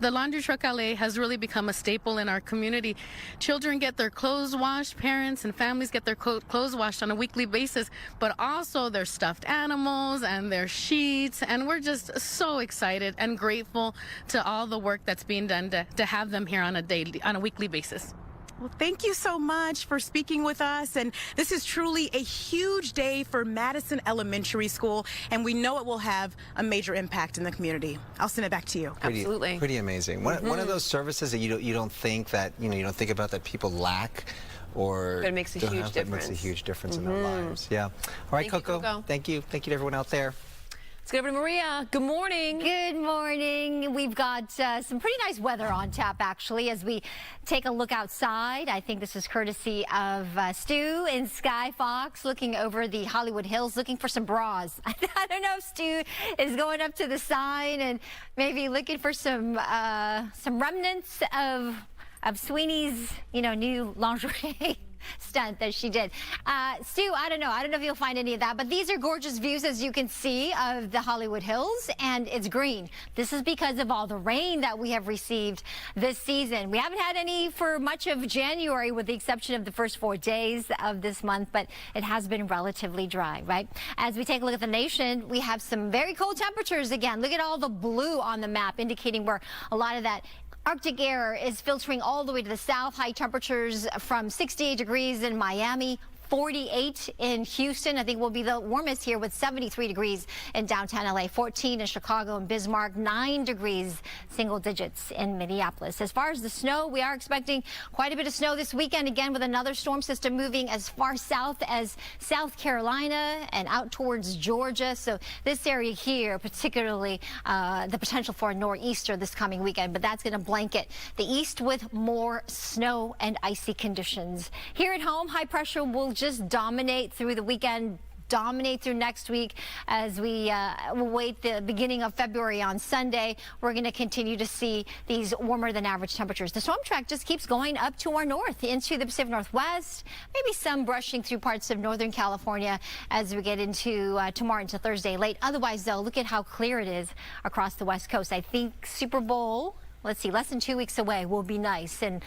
The laundry truck LA has really become a staple in our community. Children get their clothes washed, parents and families get their clothes washed on a weekly basis, but also their stuffed animals and their sheets, and we're just so excited and grateful to all the work that's being done to have them here on a weekly basis. Well, thank you so much for speaking with us. And this is truly a huge day for Madison Elementary School, and we know it will have a major impact in the community. I'll send it back to you. Absolutely. Pretty amazing. One of those services that you don't think that, you don't think about that people lack, or but it makes a huge difference. It makes a huge difference in their lives. Yeah. All right, Coco. Thank you. Thank you to everyone out there. Let's go over to Maria. Good morning. Good morning. We've got some pretty nice weather on tap, actually, as we take a look outside. I think this is courtesy of Stu in Sky Fox, looking over the Hollywood Hills, looking for some bras. I don't know if Stu is going up to the sign and maybe looking for some remnants of Sweeney's, new lingerie stunt that she did. Stu, I don't know if you'll find any of that, but these are gorgeous views, as you can see, of the Hollywood Hills, and it's green. This is because of all the rain that we have received this season. We haven't had any for much of January, with the exception of the first 4 days of this month, but it has been relatively dry, right? As we take a look at the nation, we have some very cold temperatures again. Look at all the blue on the map, indicating where a lot of that Arctic air is filtering all the way to the south. High temperatures from 68 degrees in Miami, 48 in Houston. I think will be the warmest here, with 73 degrees in downtown LA, 14 in Chicago and Bismarck, 9 degrees, single digits in Minneapolis. As far as the snow, we are expecting quite a bit of snow this weekend, again with another storm system moving as far south as South Carolina and out towards Georgia. So this area here, particularly the potential for a nor'easter this coming weekend, but that's going to blanket the east with more snow and icy conditions. Here at home, high pressure will just dominate through the weekend, dominate through next week as we await the beginning of February on Sunday. We're going to continue to see these warmer than average temperatures. The storm track just keeps going up to our north into the Pacific Northwest, maybe some brushing through parts of Northern California as we get into tomorrow into Thursday late. Otherwise, though, look at how clear it is across the West Coast. I think Super Bowl, let's see, less than 2 weeks away, will be nice and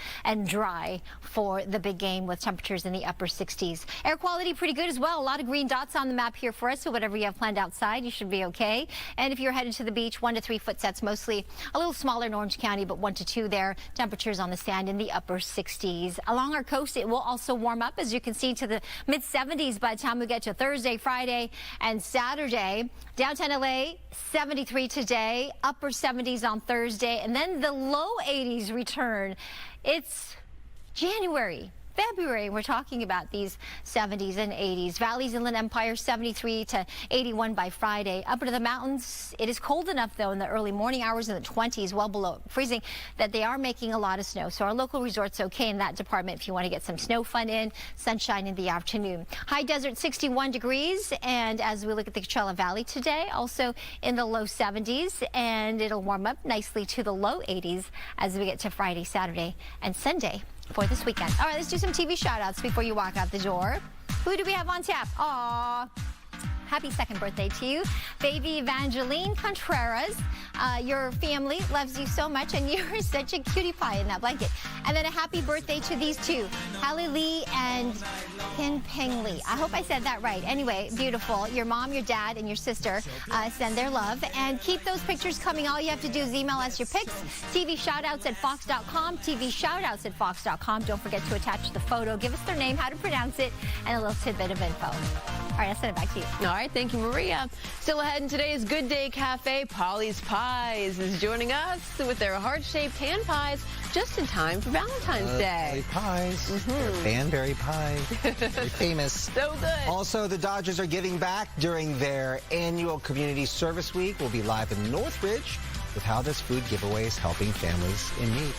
dry for the big game, with temperatures in the upper 60s. Air quality pretty good as well. A lot of green dots on the map here for us, so whatever you have planned outside, you should be okay. And if you're headed to the beach, 1 to 3 foot sets, mostly a little smaller in Orange County, but 1 to 2 there. Temperatures on the sand in the upper 60s. Along our coast, it will also warm up, as you can see, to the mid 70s by the time we get to Thursday, Friday, and Saturday. Downtown LA, 73 today, upper 70s on Thursday, and then the low 80s return. It's January, February, we're talking about these 70s and 80s. Valleys, Inland Empire, 73 to 81 by Friday. Up into the mountains, it is cold enough, though, in the early morning hours in the 20s, well below freezing, that they are making a lot of snow. So our local resort's okay in that department if you want to get some snow fun in, sunshine in the afternoon. High desert, 61 degrees. And as we look at the Coachella Valley today, also in the low 70s, and it'll warm up nicely to the low 80s as we get to Friday, Saturday, and Sunday for this weekend. All right, let's do some TV shout-outs before you walk out the door. Who do we have on tap? Aw, happy second birthday to you, baby Evangeline Contreras. Your family loves you so much, and you're such a cutie pie in that blanket. And then a happy birthday to these two, Hallie Lee and Pin Ping Lee. I hope I said that right. Anyway, beautiful. Your mom, your dad, and your sister send their love. And keep those pictures coming. All you have to do is email us your pics. TV shoutouts at fox.com. TV shoutouts at fox.com. Don't forget to attach the photo. Give us their name, how to pronounce it, and a little tidbit of info. All right, I'll send it back to you. All right, thank you, Maria. Still ahead in today's Good Day Cafe, Pali's Pies is joining us with their heart-shaped hand pies just in time for Valentine's Day. Pies. They're Banbury pies. Very famous. So good. Also, the Dodgers are giving back during their annual Community Service Week. We'll be live in Northridge with how this food giveaway is helping families in need.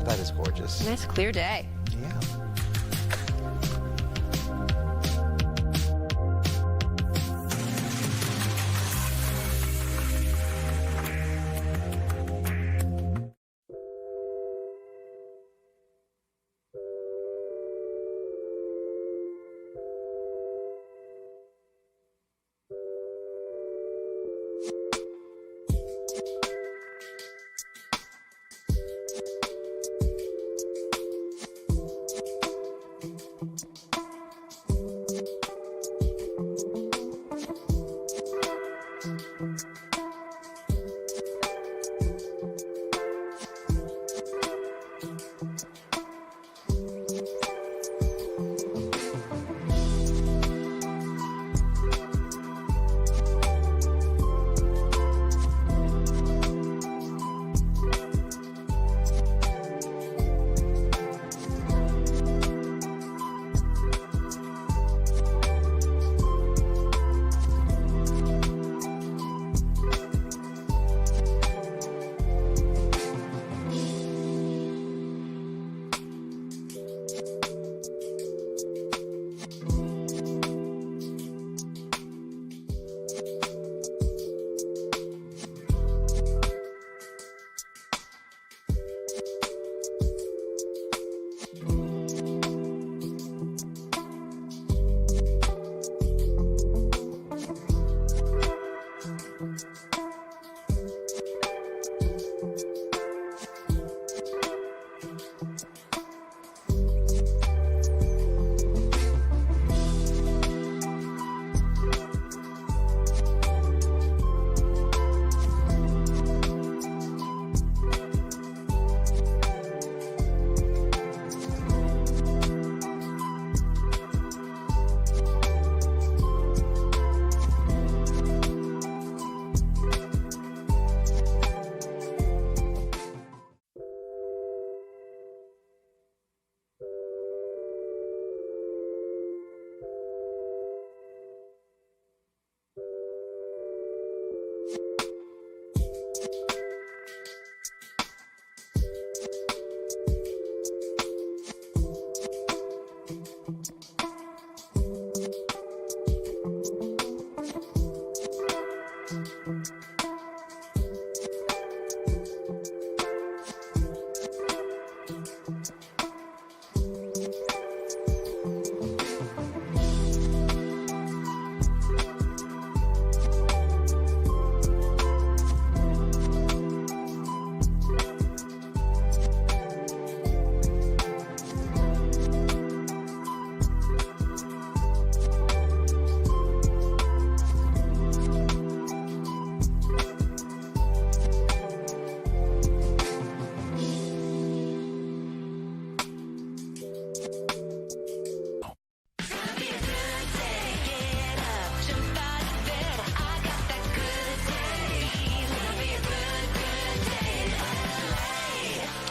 That is gorgeous. Nice clear day. Yeah.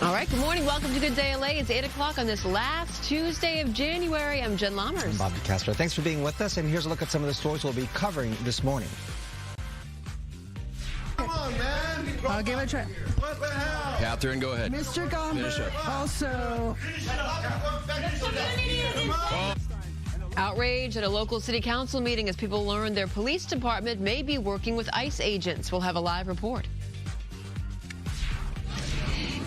All right, good morning. Welcome to Good Day LA. It's 8 o'clock on this last Tuesday of January. I'm Jen Lammers. I'm Bob DeCastro. Thanks for being with us. And here's a look at some of the stories we'll be covering this morning. Come on, man. I'll give it a try. What the hell? Catherine, go ahead. Mr. Gomber also. Outrage at a local city council meeting as people learn their police department may be working with ICE agents. We'll have a live report.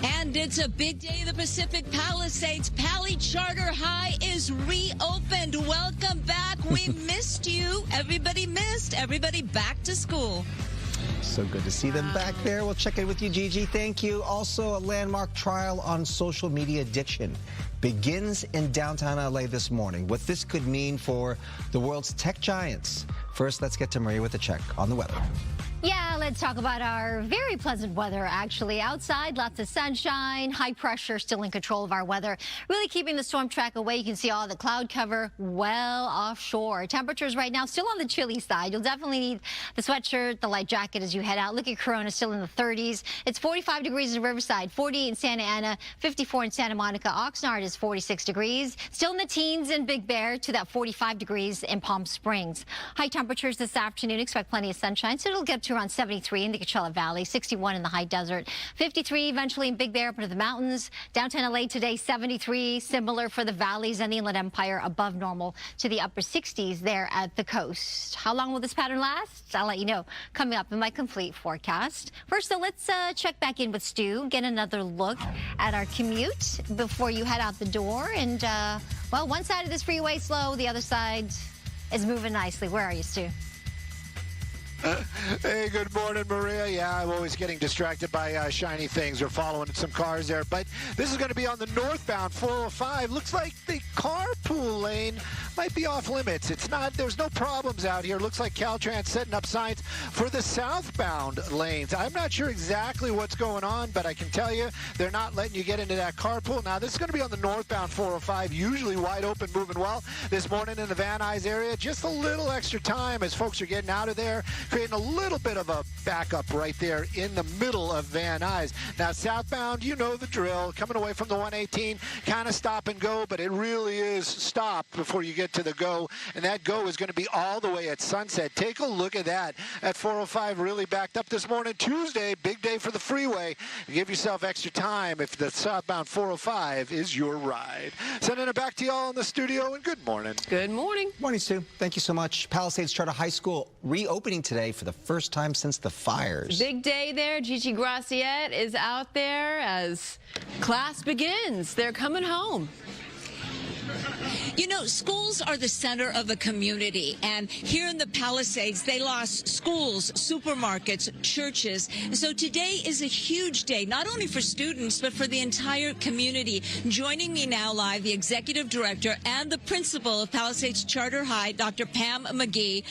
And it's a big day in the Pacific Palisades. Pali Charter High is reopened. Welcome back. We missed you. Everybody missed. Everybody back to school. So good to see them back there. We'll check in with you, Gigi. Thank you. Also, a landmark trial on social media addiction begins in downtown LA this morning. What this could mean for the world's tech giants. First, let's get to Maria with a check on the weather. Yeah, let's talk about our very pleasant weather, actually. Outside, lots of sunshine, high pressure still in control of our weather. Really keeping the storm track away. You can see all the cloud cover well offshore. Temperatures right now still on the chilly side. You'll definitely need the sweatshirt, the light jacket as you head out. Look at Corona, still in the 30s. It's 45 degrees in Riverside, 48 in Santa Ana, 54 in Santa Monica. Oxnard is 46 degrees. Still in the teens in Big Bear, to that 45 degrees in Palm Springs. High temperatures this afternoon. Expect plenty of sunshine, so it'll get to around 73 in the Coachella Valley, 61 in the high desert, 53 eventually in Big Bear up into the mountains. Downtown LA today, 73, similar for the valleys and the Inland Empire, above normal to the upper 60s there at the coast. How long will this pattern last? I'll let you know coming up in my complete forecast. First, though, let's check back in with Stu, get another look at our commute before you head out the door. And, well, one side of this freeway slow, the other side is moving nicely. Where are you, Stu? Hey, good morning, Maria. Yeah, I'm always getting distracted by shiny things. We're following some cars there. But this is going to be on the northbound 405. Looks like the carpool lane might be off limits. It's not. There's no problems out here. Looks like Caltrans setting up signs for the southbound lanes. I'm not sure exactly what's going on, but I can tell you they're not letting you get into that carpool. Now, this is going to be on the northbound 405, usually wide open, moving well. This morning in the Van Nuys area, just a little extra time as folks are getting out of there, creating a little bit of a backup right there in the middle of Van Nuys. Now, southbound, you know the drill. Coming away from the 118, kind of stop and go, but it really is stop before you get to the go, and that go is going to be all the way at Sunset. Take a look at that. At 405, really backed up this morning. Tuesday, big day for the freeway. Give yourself extra time if the southbound 405 is your ride. Sending it back to y'all in the studio, and good morning. Good morning. Morning, Stu. Thank you so much. Palisades Charter High School reopening today for the first time since the fires. Big day there. Gigi Graciette is out there as class begins. They're coming home. You know, schools are the center of a community, and here in the Palisades, they lost schools, supermarkets, churches. So today is a huge day, not only for students, but for the entire community. Joining me now live, the executive director and the principal of Palisades Charter High, Dr. Pam McGee.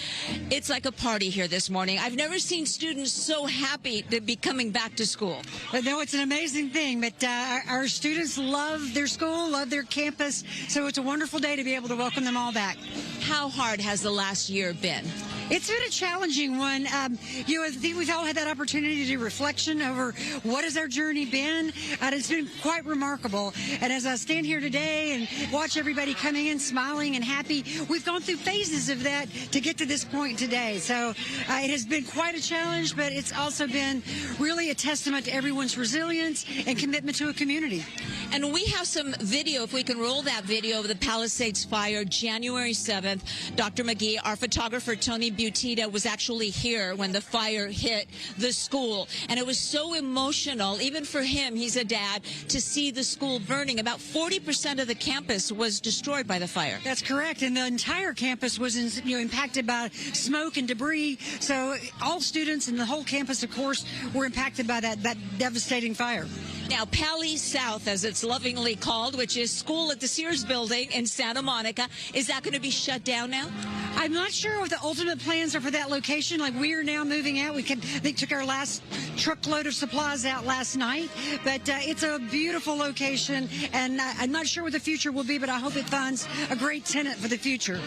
It's like a party here this morning. I've never seen students so happy to be coming back to school. No, it's an amazing thing, but our students love their school, love their campus, so it's a wonderful day to be able to welcome them all back. How hard has the last year been? It's been a challenging one. I think we've all had that opportunity to do reflection over what has our journey been. It's been quite remarkable. And as I stand here today and watch everybody coming in smiling and happy, we've gone through phases of that to get to this point today. So it has been quite a challenge, but it's also been really a testament to everyone's resilience and commitment to a community. And we have some video, if we can roll that video of the Palisades fire, January 7th. Dr. McGee, our photographer, Tony Butita, was actually here when the fire hit the school. And it was so emotional, even for him, he's a dad, to see the school burning. About 40% of the campus was destroyed by the fire. That's correct. And the entire campus was impacted by smoke and debris. So all students and the whole campus, of course, were impacted by that devastating fire. Now, Pali South, as it's lovingly called, which is school at the Sears building in Santa Monica, is that going to be shut down now? I'm not sure what the ultimate plans are for that location. Like, we are now moving out. They took our last truckload of supplies out last night, but it's a beautiful location, and I'm not sure what the future will be, but I hope it finds a great tenant for the future.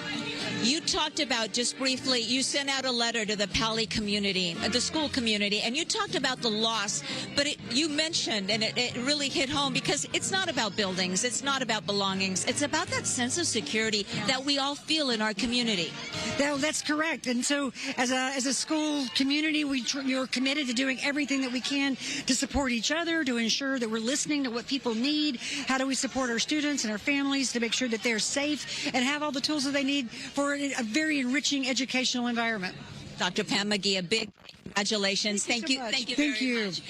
You talked about, just briefly, you sent out a letter to the Pali community, the school community, and you talked about the loss, but you mentioned, and it really hit home, because it's not about buildings, it's not about belongings, it's about that sense of security that we all feel in our community. That's correct. And so as a school community, we're committed to doing everything that we can to support each other, to ensure that we're listening to what people need. How do we support our students and our families to make sure that they're safe and have all the tools that they need for a very enriching educational environment? Dr. Pam McGee, a big congratulations. Thank you. Thank you very much.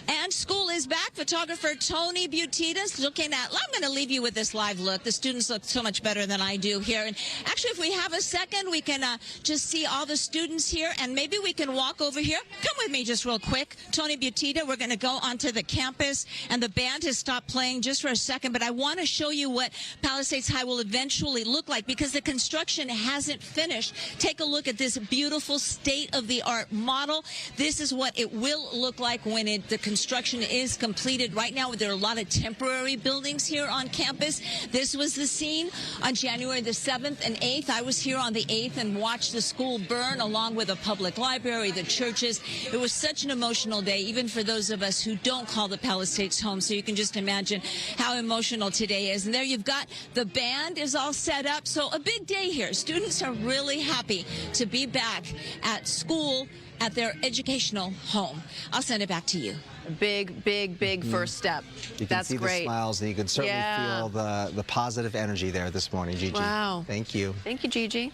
And school is back. Photographer Tony Butita's looking at, I'm going to leave you with this live look. The students look so much better than I do here. And actually, if we have a second, we can just see all the students here, and maybe we can walk over here. Come with me just real quick. Tony Butita, we're going to go onto the campus, and the band has stopped playing just for a second, but I want to show you what Palisades High will eventually look like, because the construction hasn't finished. Take a look at this beautiful state-of-the-art model. This is what it will look like when the construction is completed. Right now, there are a lot of temporary buildings here on campus. This was the scene on January the 7th and 8th. I was here on the 8th and watched the school burn along with a public library, the churches. It was such an emotional day, even for those of us who don't call the Palisades home. So you can just imagine how emotional today is. And there you've got the band is all set up. So a big day here. Students are really happy to be back at school, at their educational home. I'll send it back to you. Big first step. You can That's see great. the smiles, and you can certainly feel the positive energy there this morning, Gigi. Wow. Thank you. Thank you, Gigi.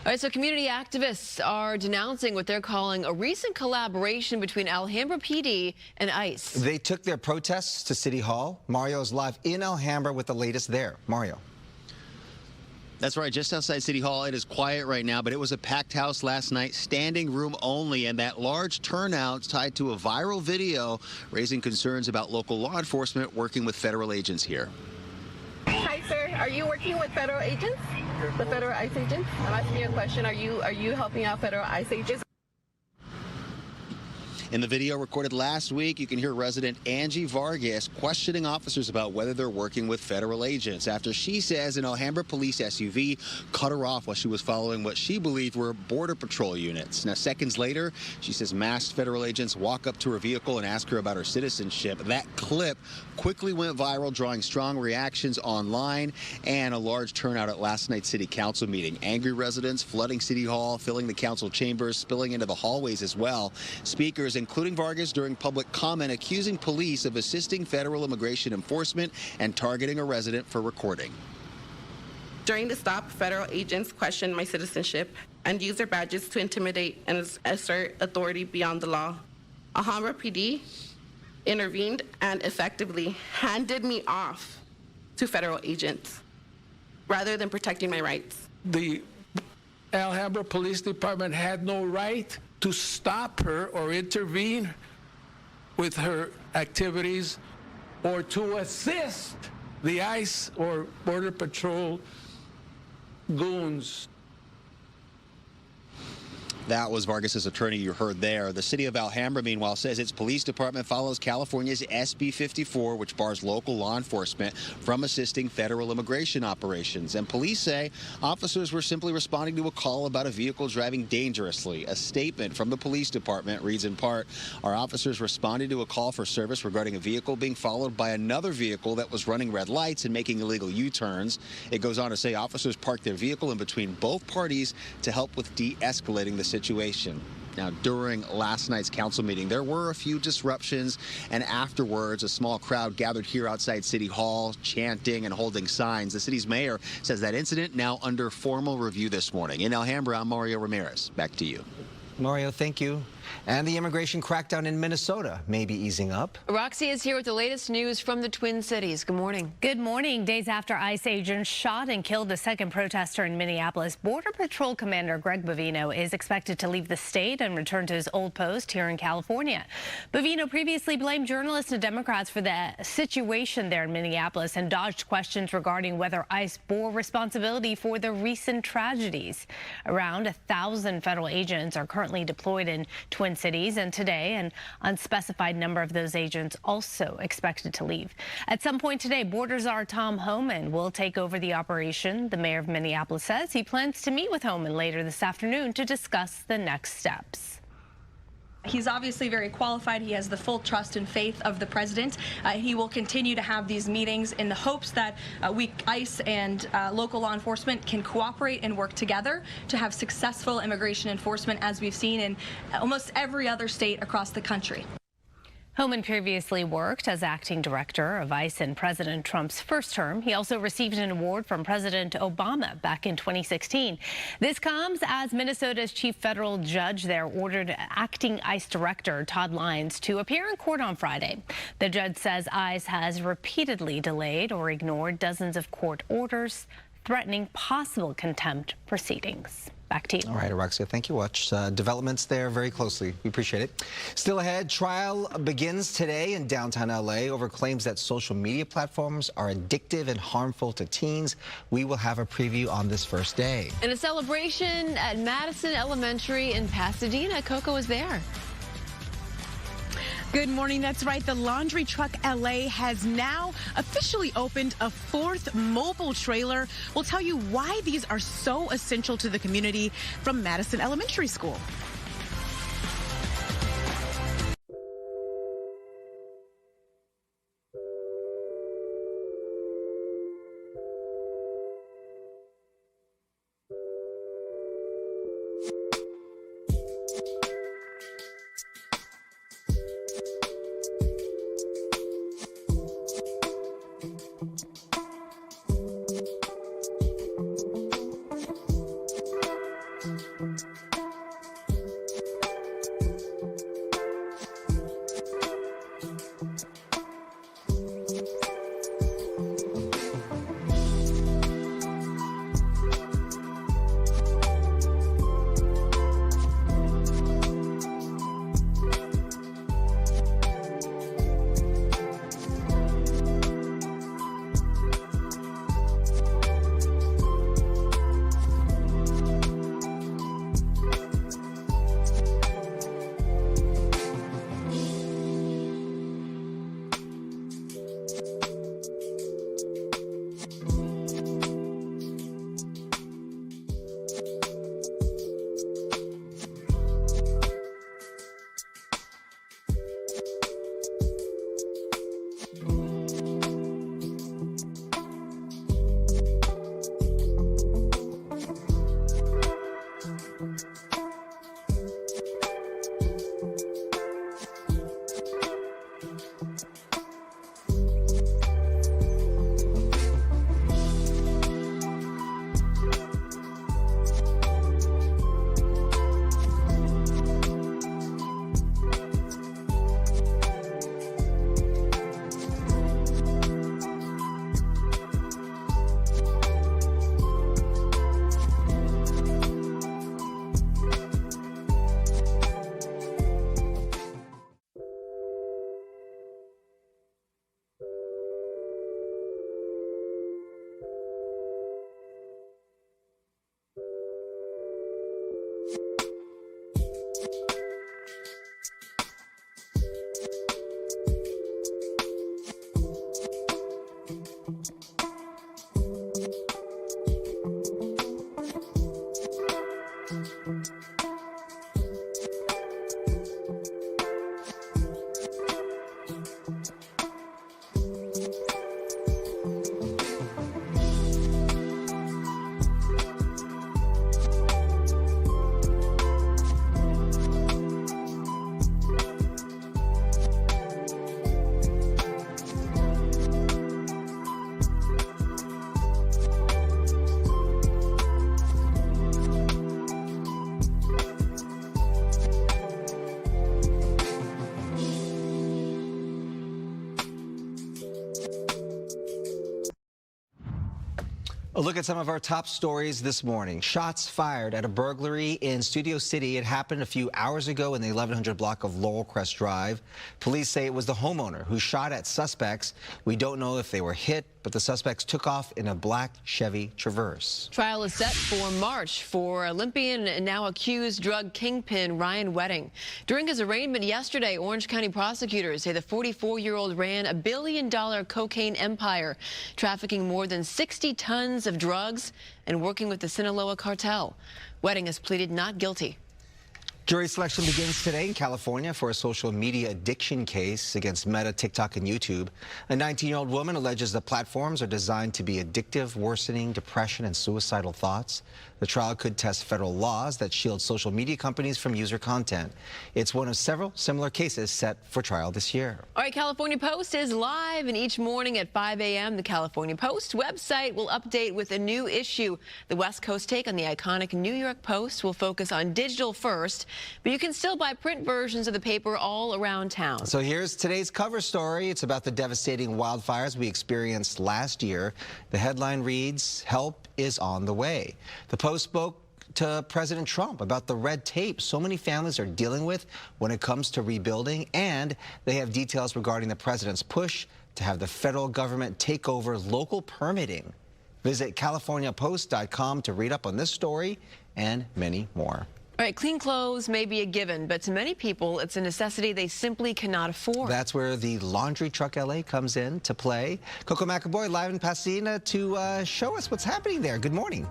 All right, so community activists are denouncing what they're calling a recent collaboration between Alhambra PD and ICE. They took their protests to City Hall. Mario is live in Alhambra with the latest there. Mario. That's right, just outside City Hall. It is quiet right now, but it was a packed house last night, standing room only, and that large turnout tied to a viral video raising concerns about local law enforcement working with federal agents here. Hi, sir. Are you working with federal agents? The federal ICE agents? I'm asking you a question. Are you helping out federal ICE agents? In the video recorded last week, you can hear resident Angie Vargas questioning officers about whether they're working with federal agents after she says an Alhambra police SUV cut her off while she was following what she believed were Border Patrol units. Now, seconds later, she says masked federal agents walk up to her vehicle and ask her about her citizenship. That clip quickly went viral, drawing strong reactions online and a large turnout at last night's city council meeting. Angry residents flooding City Hall, filling the council chambers, spilling into the hallways as well. Speakers, including Vargas, during public comment, accusing police of assisting federal immigration enforcement and targeting a resident for recording. During the stop, federal agents questioned my citizenship and used their badges to intimidate and assert authority beyond the law. Alhambra PD intervened and effectively handed me off to federal agents rather than protecting my rights. The Alhambra Police Department had no right to stop her or intervene with her activities or to assist the ICE or Border Patrol goons. That was Vargas's attorney you heard there. The city of Alhambra, meanwhile, says its police department follows California's SB 54, which bars local law enforcement from assisting federal immigration operations. And police say officers were simply responding to a call about a vehicle driving dangerously. A statement from the police department reads in part, our officers responded to a call for service regarding a vehicle being followed by another vehicle that was running red lights and making illegal U-turns. It goes on to say officers parked their vehicle in between both parties to help with de-escalating the situation. Now, during last night's council meeting, there were a few disruptions, and afterwards, a small crowd gathered here outside City Hall, chanting and holding signs. The city's mayor says that incident now under formal review this morning. In Alhambra, I'm Mario Ramirez. Back to you. Mario, thank you. And the immigration crackdown in Minnesota may be easing up. Roxy is here with the latest news from the Twin Cities. Good morning. Good morning. Days after ICE agents shot and killed the second protester in Minneapolis, Border Patrol Commander Greg Bovino is expected to leave the state and return to his old post here in California. Bovino previously blamed journalists and Democrats for the situation there in Minneapolis and dodged questions regarding whether ICE bore responsibility for the recent tragedies. Around 1,000 federal agents are currently deployed in Twin Cities, and today an unspecified number of those agents also expected to leave. At some point today, Border Czar Tom Homan will take over the operation. The mayor of Minneapolis says he plans to meet with Homan later this afternoon to discuss the next steps. He's obviously very qualified. He has the full trust and faith of the president. He will continue to have these meetings in the hopes that ICE and local law enforcement can cooperate and work together to have successful immigration enforcement, as we've seen in almost every other state across the country. Homan previously worked as acting director of ICE in President Trump's first term. He also received an award from President Obama back in 2016. This comes as Minnesota's chief federal judge there ordered acting ICE director Todd Lyons to appear in court on Friday. The judge says ICE has repeatedly delayed or ignored dozens of court orders, threatening possible contempt proceedings. Back to you. All right, Alexia, thank you. Watch developments there very closely. We appreciate it. Still ahead, trial begins today in downtown LA over claims that social media platforms are addictive and harmful to teens. We will have a preview on this first day. And a celebration at Madison Elementary in Pasadena. Coco is there. Good morning. That's right. The Laundry Truck LA has now officially opened a 4th mobile trailer. We'll tell you why these are so essential to the community from Madison Elementary School. A look at some of our top stories this morning. Shots fired at a burglary in Studio City. It happened a few hours ago in the 1100 block of Laurel Crest Drive. Police say it was the homeowner who shot at suspects. We don't know if they were hit, but the suspects took off in a black Chevy Traverse. Trial is set for March for Olympian and now accused drug kingpin Ryan Wedding. During his arraignment yesterday, Orange County prosecutors say the 44-year-old ran a billion-dollar cocaine empire, trafficking more than 60 tons of drugs and working with the Sinaloa cartel. Wedding has pleaded not guilty. Jury selection begins today in California for a social media addiction case against Meta, TikTok, and YouTube. A 19-year-old woman alleges the platforms are designed to be addictive, worsening depression and suicidal thoughts. The trial could test federal laws that shield social media companies from user content. It's one of several similar cases set for trial this year. All right, California Post is live, and each morning at 5 a.m., the California Post website will update with a new issue. The West Coast take on the iconic New York Post will focus on digital first, but you can still buy print versions of the paper all around town. So here's today's cover story. It's about the devastating wildfires we experienced last year. The headline reads, "Help is on the way." The Post spoke to President Trump about the red tape so many families are dealing with when it comes to rebuilding, and they have details regarding the president's push to have the federal government take over local permitting. Visit CaliforniaPost.com to read up on this story and many more. All right, clean clothes may be a given, but to many people, it's a necessity they simply cannot afford. That's where the Laundry Truck LA comes in to play. Coco McAvoy live in Pasadena to show us what's happening there. Good morning.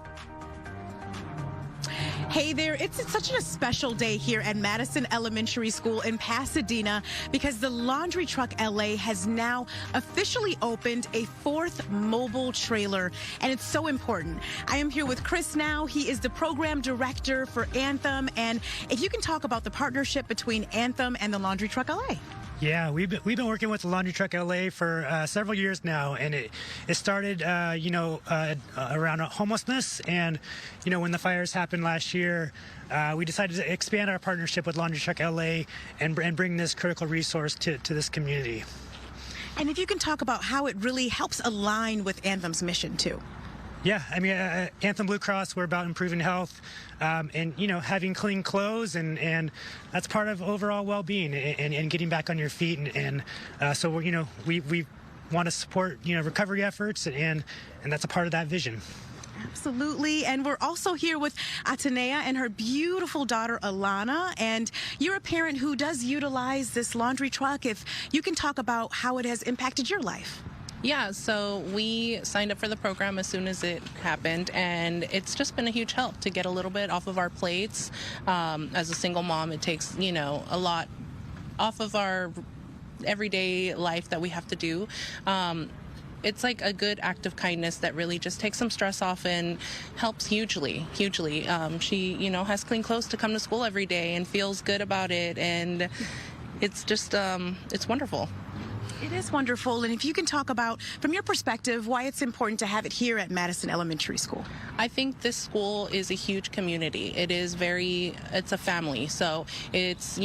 Hey there, it's such a special day here at Madison Elementary School in Pasadena because the Laundry Truck LA has now officially opened a 4th mobile trailer, and it's so important. I am here with Chris now. He is the program director for Anthem, and if you can talk about the partnership between Anthem and the Laundry Truck LA. Yeah, we've been working with the Laundry Truck LA for several years now, and it started, around homelessness, and when the fires happened last year, we decided to expand our partnership with Laundry Truck LA and bring this critical resource to this community. And if you can talk about how it really helps align with Anthem's mission too. Yeah, I mean, Anthem Blue Cross, we're about improving health and, having clean clothes, and that's part of overall well-being and getting back on your feet. So, we want to support, recovery efforts, and that's a part of that vision. Absolutely. And we're also here with Atenea and her beautiful daughter, Alana. And you're a parent who does utilize this laundry truck. If you can talk about how it has impacted your life. Yeah, so we signed up for the program as soon as it happened, and it's just been a huge help to get a little bit off of our plates. As a single mom, it takes, a lot off of our everyday life that we have to do. It's like a good act of kindness that really just takes some stress off and helps hugely. She, has clean clothes to come to school every day and feels good about it, and it's just, it's wonderful. It is wonderful. And if you can talk about, from your perspective, why it's important to have it here at Madison Elementary School. I think this school is a huge community. It's a family. So it's,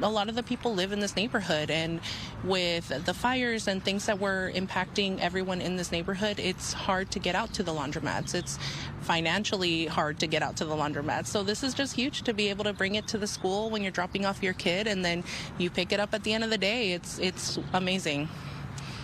a lot of the people live in this neighborhood, and with the fires and things that were impacting everyone in this neighborhood, it's hard to get out to the laundromats. It's financially hard to get out to the laundromats. So this is just huge to be able to bring it to the school when you're dropping off your kid, and then you pick it up at the end of the day. It's amazing.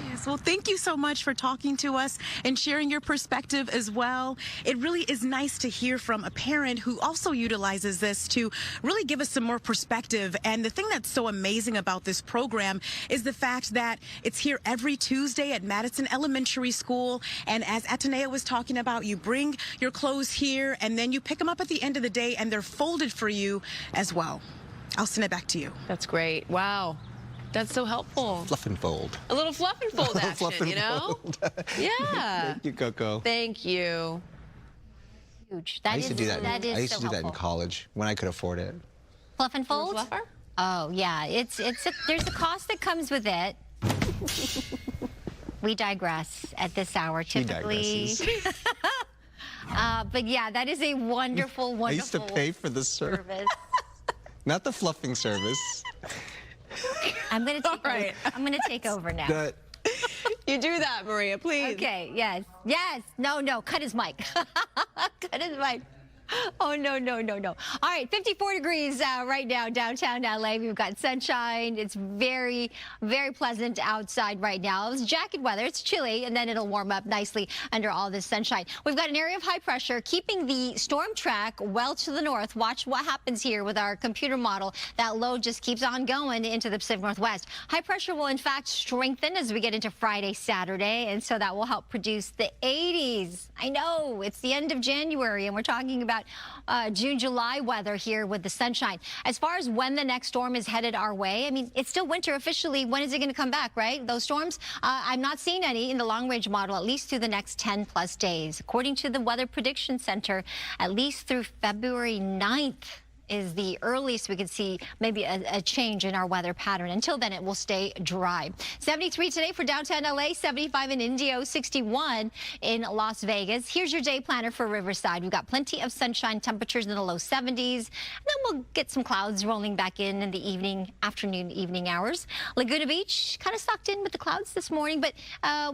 Yes, well, thank you so much for talking to us and sharing your perspective as well. It really is nice to hear from a parent who also utilizes this to really give us some more perspective. And the thing that's so amazing about this program is the fact that it's here every Tuesday at Madison Elementary School. And as Atenea was talking about, you bring your clothes here and then you pick them up at the end of the day, and they're folded for you as well. I'll send it back to you. That's great. Wow. That's so helpful. Fluff and fold. A little fluff and fold action, Fluff and fold. Yeah. Thank you, Coco. Thank you. Huge. I used to do that. I used to do that in college when I could afford it. Fluff and fold? Fluffer? Oh, yeah. There's a cost that comes with it. We digress at this hour, typically. But yeah, that is a wonderful, wonderful I used to pay for the service. Not the fluffing service. I'm gonna take over now. You do that, Maria, please. Okay, yes. No, cut his mic. Cut his mic. Oh, no. All right, 54 degrees right now downtown LA. We've got sunshine. It's very, very pleasant outside right now. It's jacket weather. It's chilly, and then it'll warm up nicely under all this sunshine. We've got an area of high pressure keeping the storm track well to the north. Watch what happens here with our computer model. That low just keeps on going into the Pacific Northwest. High pressure will, in fact, strengthen as we get into Friday, Saturday, and so that will help produce the 80s. I know, it's the end of January, and we're talking about June, July weather here with the sunshine. As far as when the next storm is headed our way, I mean, it's still winter officially. When is it going to come back, right? Those storms, I'm not seeing any in the long-range model, at least through the next 10-plus days. According to the Weather Prediction Center, at least through February 9th. is the earliest we could see maybe a change in our weather pattern. Until then, it will stay dry. 73 today for downtown LA, 75 in Indio, 61 in Las Vegas. Here's your day planner for Riverside. We've got plenty of sunshine, temperatures in the low 70s. And then we'll get some clouds rolling back in the evening hours. Laguna Beach kind of sucked in with the clouds this morning, but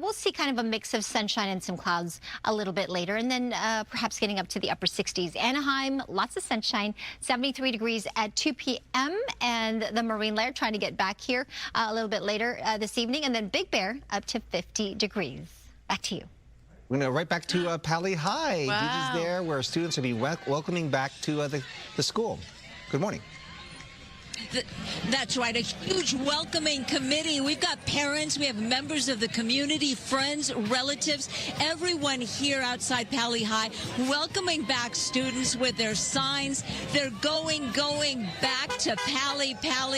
we'll see kind of a mix of sunshine and some clouds a little bit later. And then perhaps getting up to the upper 60s. Anaheim, lots of sunshine, 73 degrees at 2 p.m. And the Marine Lair trying to get back here a little bit later this evening. And then Big Bear up to 50 degrees. Back to you. We're going to right back to Pali High. Wow. Gigi's there where students will be welcoming back to the school. Good morning. That's right, a huge welcoming committee. We've got parents, we have members of the community, friends, relatives, everyone here outside Pali High welcoming back students with their signs. They're going back to Pali.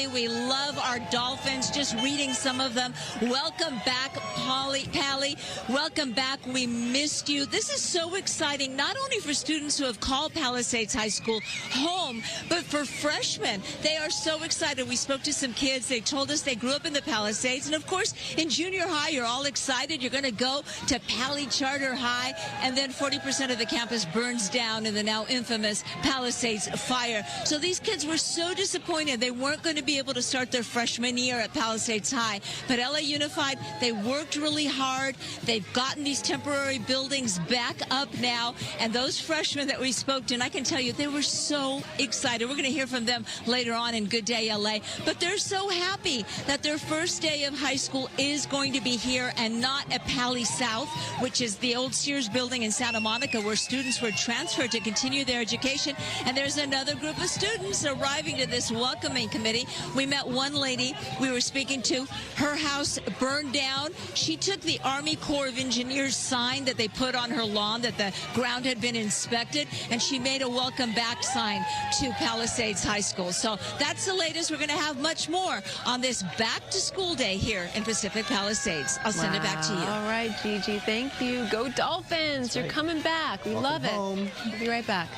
We love our dolphins, just reading some of them. Welcome back, Pali. Welcome back, we missed you. This is so exciting, not only for students who have called Palisades High School home, but for freshmen. They are so excited. We spoke to some kids. They told us they grew up in the Palisades. And of course, in junior high, you're all excited. You're going to go to Palisades Charter High. And then 40% of the campus burns down in the now infamous Palisades fire. So these kids were so disappointed they weren't going to be able to start their freshman year at Palisades High. But LA Unified, they worked really hard. They've gotten these temporary buildings back up now. And those freshmen that we spoke to, and I can tell you, they were so excited. We're going to hear from them later on in Good Day LA, but they're so happy that their first day of high school is going to be here and not at Pali South, which is the old Sears building in Santa Monica where students were transferred to continue their education. And there's another group of students arriving to this welcoming committee. We met one lady we were speaking to. Her house burned down. She took the Army Corps of Engineers sign that they put on her lawn that the ground had been inspected, and she made a welcome back sign to Palisades High School. So that's the latest. We're going to have much more on this back to school day here in Pacific Palisades. I'll send it back to you. All right, Gigi, thank you. Go Dolphins. You're coming back. We love it. Home. We'll be right back.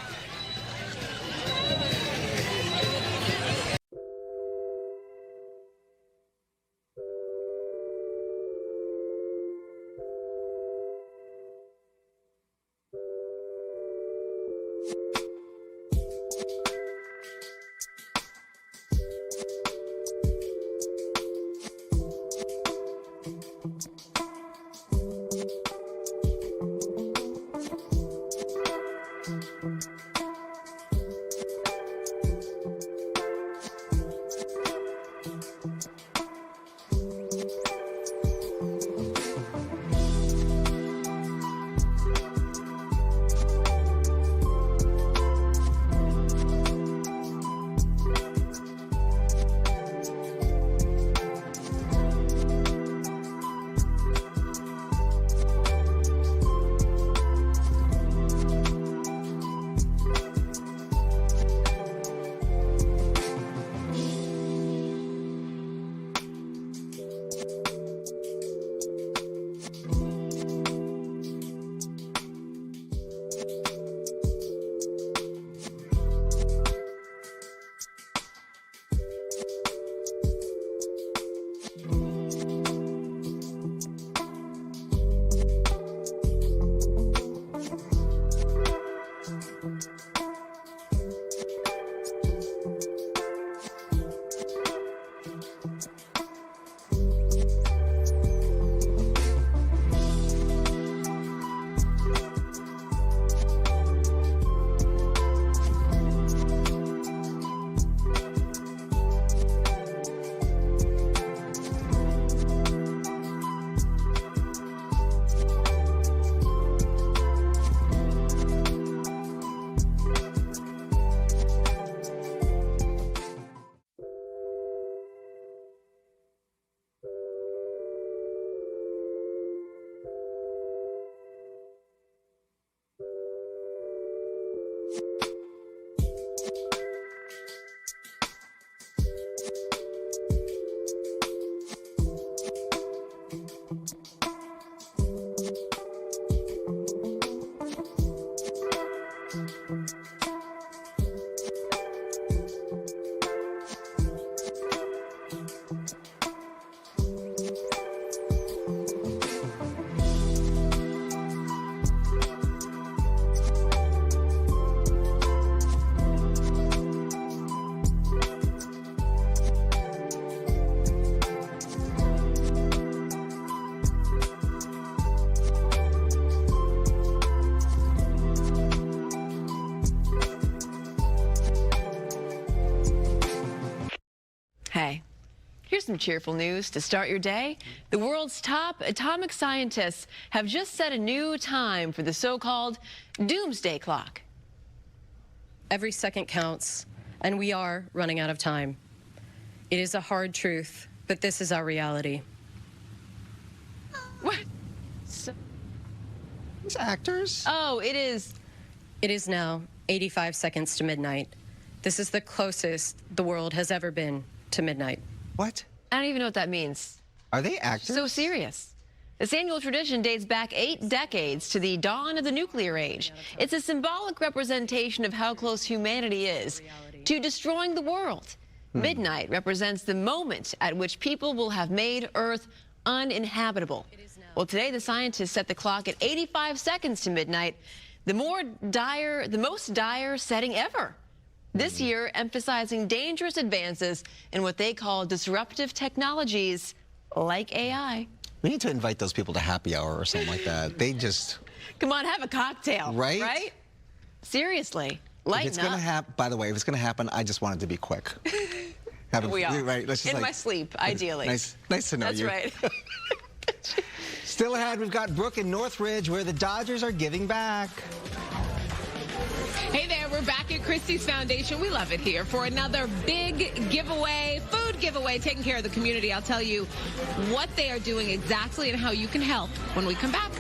Hey, here's some cheerful news to start your day. The world's top atomic scientists have just set a new time for the so-called doomsday clock. Every second counts, and we are running out of time. It is a hard truth, but this is our reality. What? These actors? Oh, it is. It is now 85 seconds to midnight. This is the closest the world has ever been to midnight. What? I don't even know what that means. Are they actors? So serious. This annual tradition dates back 8 decades to the dawn of the nuclear age. It's a symbolic representation of how close humanity is to destroying the world. Midnight represents the moment at which people will have made Earth uninhabitable. Well, today the scientists set the clock at 85 seconds to midnight, the most dire setting ever. This year, emphasizing dangerous advances in what they call disruptive technologies like AI. We need to invite those people to happy hour or something like that. They just... Come on, have a cocktail. Right? Right? Seriously, lighten If it's gonna up. happen, by the way, if it's gonna happen, I just want it to be quick. We are. Right, let's just in my sleep, ideally. Nice to know That's you. right. Still ahead, we've got Brooke in Northridge, where the Dodgers are giving back. Hey there, we're back at Christie's Foundation. We love it here for another big giveaway, food giveaway, taking care of the community. I'll tell you what they are doing exactly and how you can help when we come back.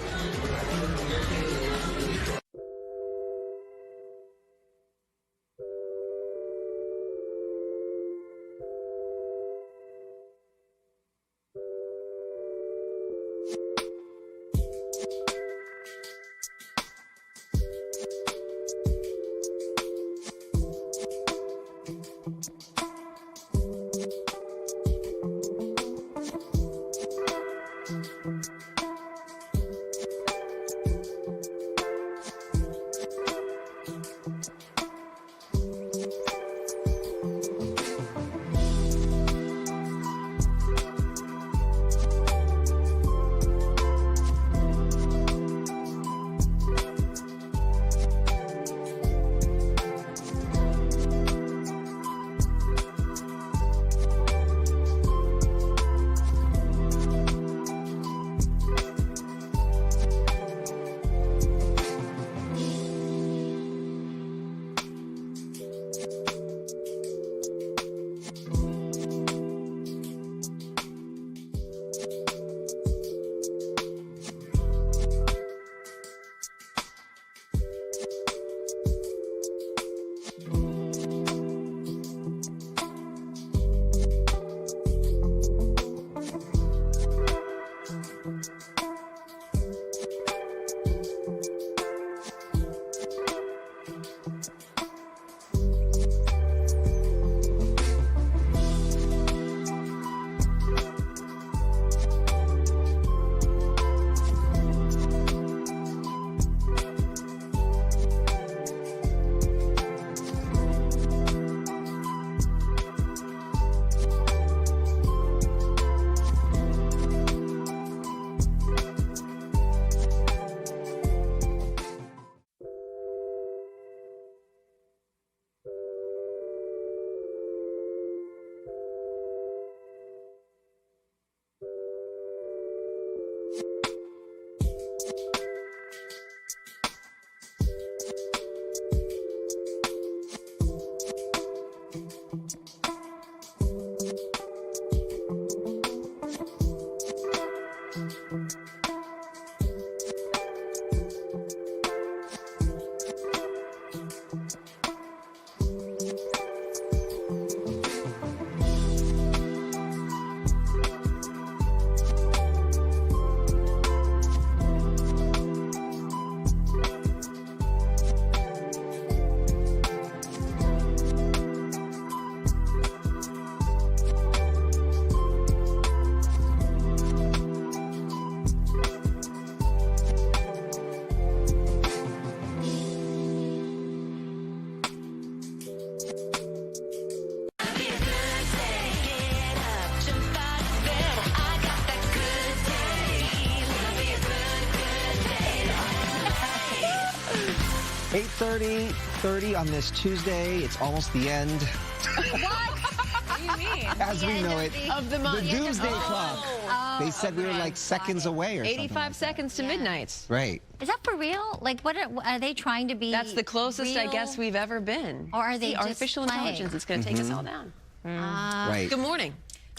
.30 on this Tuesday. It's almost the end. What do you mean? as we know it, Of the month. doomsday clock. They said we were like seconds away or something. 85 seconds to midnight. Right. Is that for real? Like, what are they trying to be? That's the closest, I guess, we've ever been. Or are they See, just artificial playing? intelligence is going to take us all down. Right. Good morning.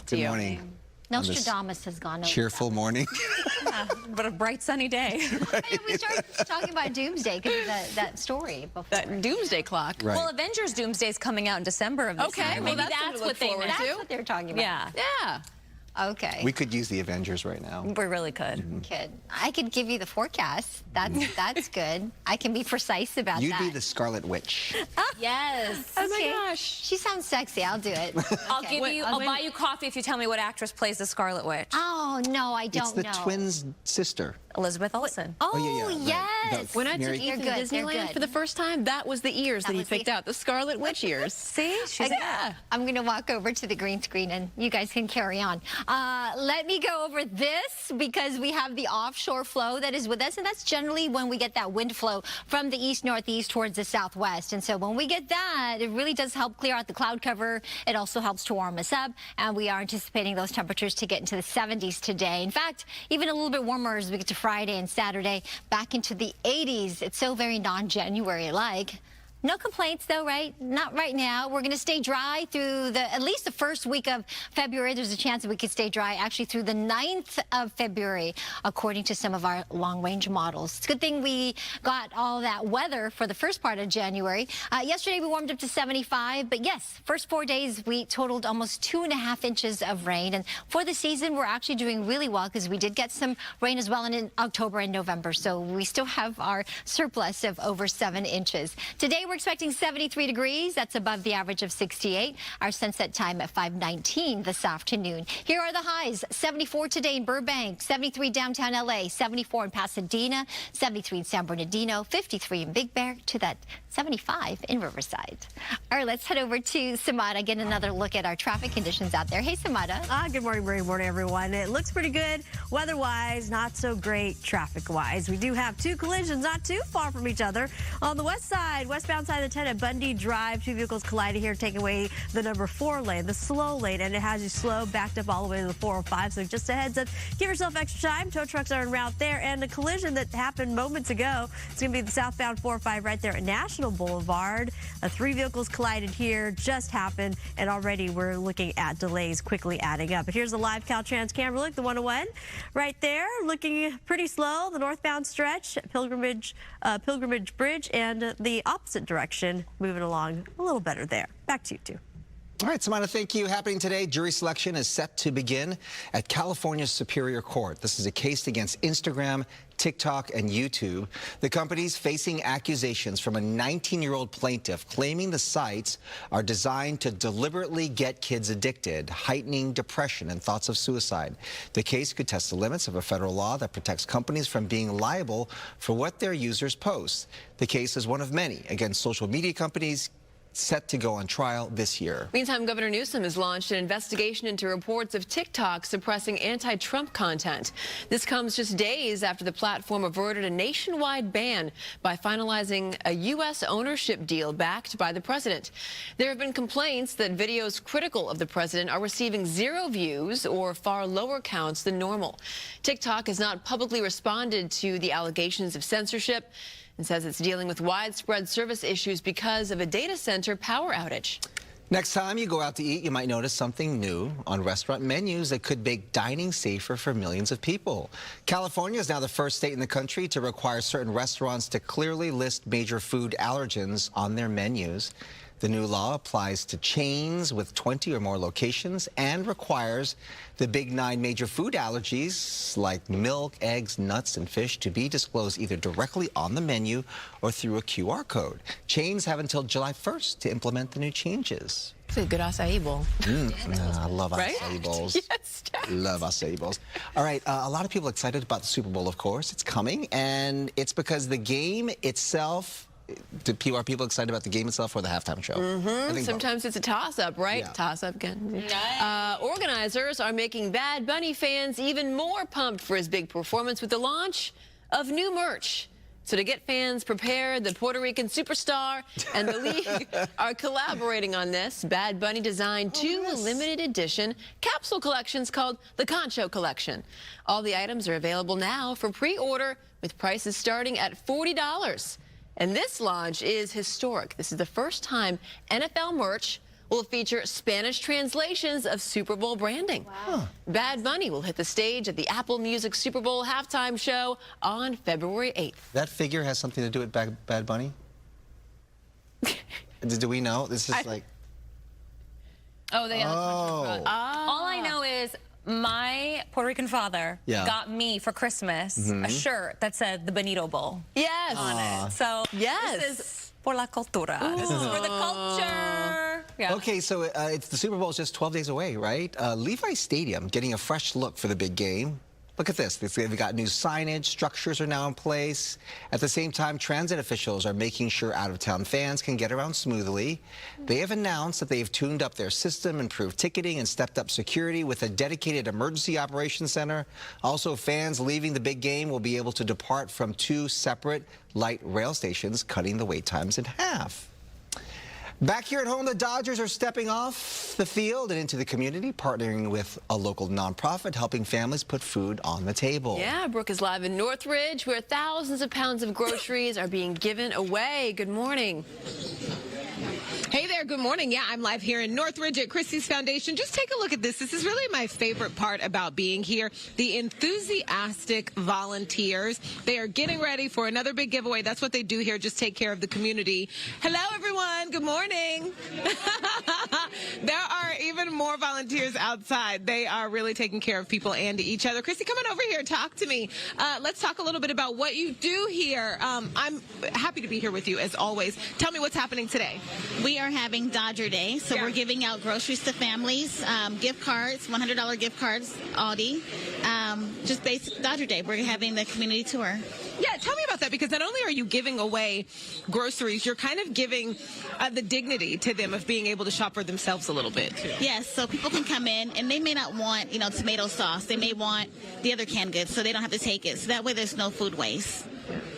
Good morning. Nostradamus has gone over. Cheerful morning. But a bright sunny day. We started talking about doomsday because of that story before. That doomsday clock. Right. Well, Avengers Doomsday is coming out in December of this year. Okay, well, Maybe that's what they meant. That's what they're talking about. Yeah. Yeah. Okay. We could use the Avengers right now. We really could. I could give you the forecast. That's good. I can be precise about You'd that. be the Scarlet Witch. Yes. Oh my gosh. She sounds sexy. I'll do it. I'll buy you coffee if you tell me what actress plays the Scarlet Witch. Oh, no, I don't know. It's the twins' sister. Elizabeth Olsen. Oh, yeah. yes. When I took Mary- Ethan to They're good, they're Disneyland good. for the first time, that was the ears that he was the- picked out, the Scarlet Witch ears. See? She's I'm going to walk over to the green screen and you guys can carry on. Let me go over this because we have the offshore flow that is with us, and that's generally when we get that wind flow from the east-northeast towards the southwest. And so when we get that, it really does help clear out the cloud cover. It also helps to warm us up, and we are anticipating those temperatures to get into the 70s today. In fact, even a little bit warmer as we get to Friday and Saturday, back into the 80s. It's so very non-January-like. No complaints, though, right? Not right now. We're going to stay dry through at least the first week of February. There's a chance that we could stay dry actually through the 9th of February, according to some of our long-range models. It's a good thing we got all that weather for the first part of January. Yesterday, we warmed up to 75, but yes, first 4 days, we totaled almost 2.5 inches of rain. And for the season, we're actually doing really well because we did get some rain as well in October and November. So we still have our surplus of over 7 inches. Today, we're expecting 73 degrees. That's above the average of 68. Our sunset time at 5:19 this afternoon. Here are the highs. 74 today in Burbank, 73 downtown LA, 74 in Pasadena, 73 in San Bernardino, 53 in Big Bear, to that 75 in Riverside. All right, let's head over to Samada, get another look at our traffic conditions out there. Hey, Samada. Good morning, everyone. It looks pretty good weather-wise, not so great traffic-wise. We do have 2 collisions not too far from each other. On the west side, westbound side of the 10 at Bundy Drive, 2 vehicles collided here, taking away the number 4 lane, the slow lane, and it has you slow backed up all the way to the 405. So just a heads up, give yourself extra time. Tow trucks are en route there, and the collision that happened moments ago, it's going to be the southbound 405 right there at National Boulevard. 3 vehicles collided here, just happened, and already we're looking at delays quickly adding up. But here's a live Caltrans camera look, the 101 right there, looking pretty slow. The northbound stretch, Pilgrimage Bridge, and the opposite direction, moving along a little better there. Back to you, two. All right, Samana, thank you. Happening today, jury selection is set to begin at California's Superior Court. This is a case against Instagram, TikTok, and YouTube. The companies facing accusations from a 19-year-old plaintiff claiming the sites are designed to deliberately get kids addicted, heightening depression and thoughts of suicide. The case could test the limits of a federal law that protects companies from being liable for what their users post. The case is one of many against social media companies set to go on trial this year. Meantime, Governor Newsom has launched an investigation into reports of TikTok suppressing anti-Trump content. This comes just days after the platform averted a nationwide ban by finalizing a U.S. ownership deal backed by the president. There have been complaints that videos critical of the president are receiving 0 views or far lower counts than normal. TikTok has not publicly responded to the allegations of censorship and says it's dealing with widespread service issues because of a data center power outage. Next time you go out to eat, you might notice something new on restaurant menus that could make dining safer for millions of people. California is now the first state in the country to require certain restaurants to clearly list major food allergens on their menus. The new law applies to chains with 20 or more locations and requires the big 9 major food allergies like milk, eggs, nuts, and fish to be disclosed either directly on the menu or through a QR code. Chains have until July 1st to implement the new changes. It's a good acai bowl. I love Right? acai bowls. Yes. Love acai bowls. All right, a lot of people excited about the Super Bowl, of course. It's coming, and it's because the game itself. Are people excited about the game itself or the halftime show? I think Sometimes it's a toss-up, right? Yeah. Toss-up again. Organizers are making Bad Bunny fans even more pumped for his big performance with the launch of new merch. So to get fans prepared, the Puerto Rican superstar and the league are collaborating on this. Bad Bunny designed two limited edition capsule collections called the Concho Collection. All the items are available now for pre-order with prices starting at $40. And this launch is historic. This is the first time NFL merch will feature Spanish translations of Super Bowl branding. Wow. Bad Bunny will hit the stage at the Apple Music Super Bowl halftime show on February 8th. That figure has something to do with Bad Bunny? Do we know? This is like... Oh, they Oh. All I know is my Puerto Rican father got me for Christmas a shirt that said the Bonito Bowl on it. So this is por la cultura. This is for the culture. Yeah. Okay, so it's the Super Bowl is just 12 days away, right? Levi Stadium getting a fresh look for the big game. Look at this. They've got new signage. Structures are now in place. At the same time, transit officials are making sure out-of-town fans can get around smoothly. They have announced that they've tuned up their system, improved ticketing, and stepped up security with a dedicated emergency operations center. Also, fans leaving the big game will be able to depart from 2 separate light rail stations, cutting the wait times in half. Back here at home, the Dodgers are stepping off the field and into the community, partnering with a local nonprofit, helping families put food on the table. Yeah, Brooke is live in Northridge, where thousands of pounds of groceries are being given away. Good morning. Hey there, good morning. Yeah, I'm live here in Northridge at Christie's Foundation. Just take a look at this. This is really my favorite part about being here. The enthusiastic volunteers. They are getting ready for another big giveaway. That's what they do here, just take care of the community. Hello, everyone. Good morning. There are even more volunteers outside. They are really taking care of people and each other. Christy, come on over here. Talk to me. Let's talk a little bit about what you do here. I'm happy to be here with you, as always. Tell me what's happening today. We are having Dodger Day, so we're giving out groceries to families, gift cards, $100 gift cards, Aldi, just basic Dodger Day. We're having the community tour. Yeah, tell me about that, because not only are you giving away groceries, you're kind of giving the dignity to them of being able to shop for themselves a little bit, too. Yes, so people can come in, and they may not want, tomato sauce. They may want the other canned goods, so they don't have to take it. So that way there's no food waste.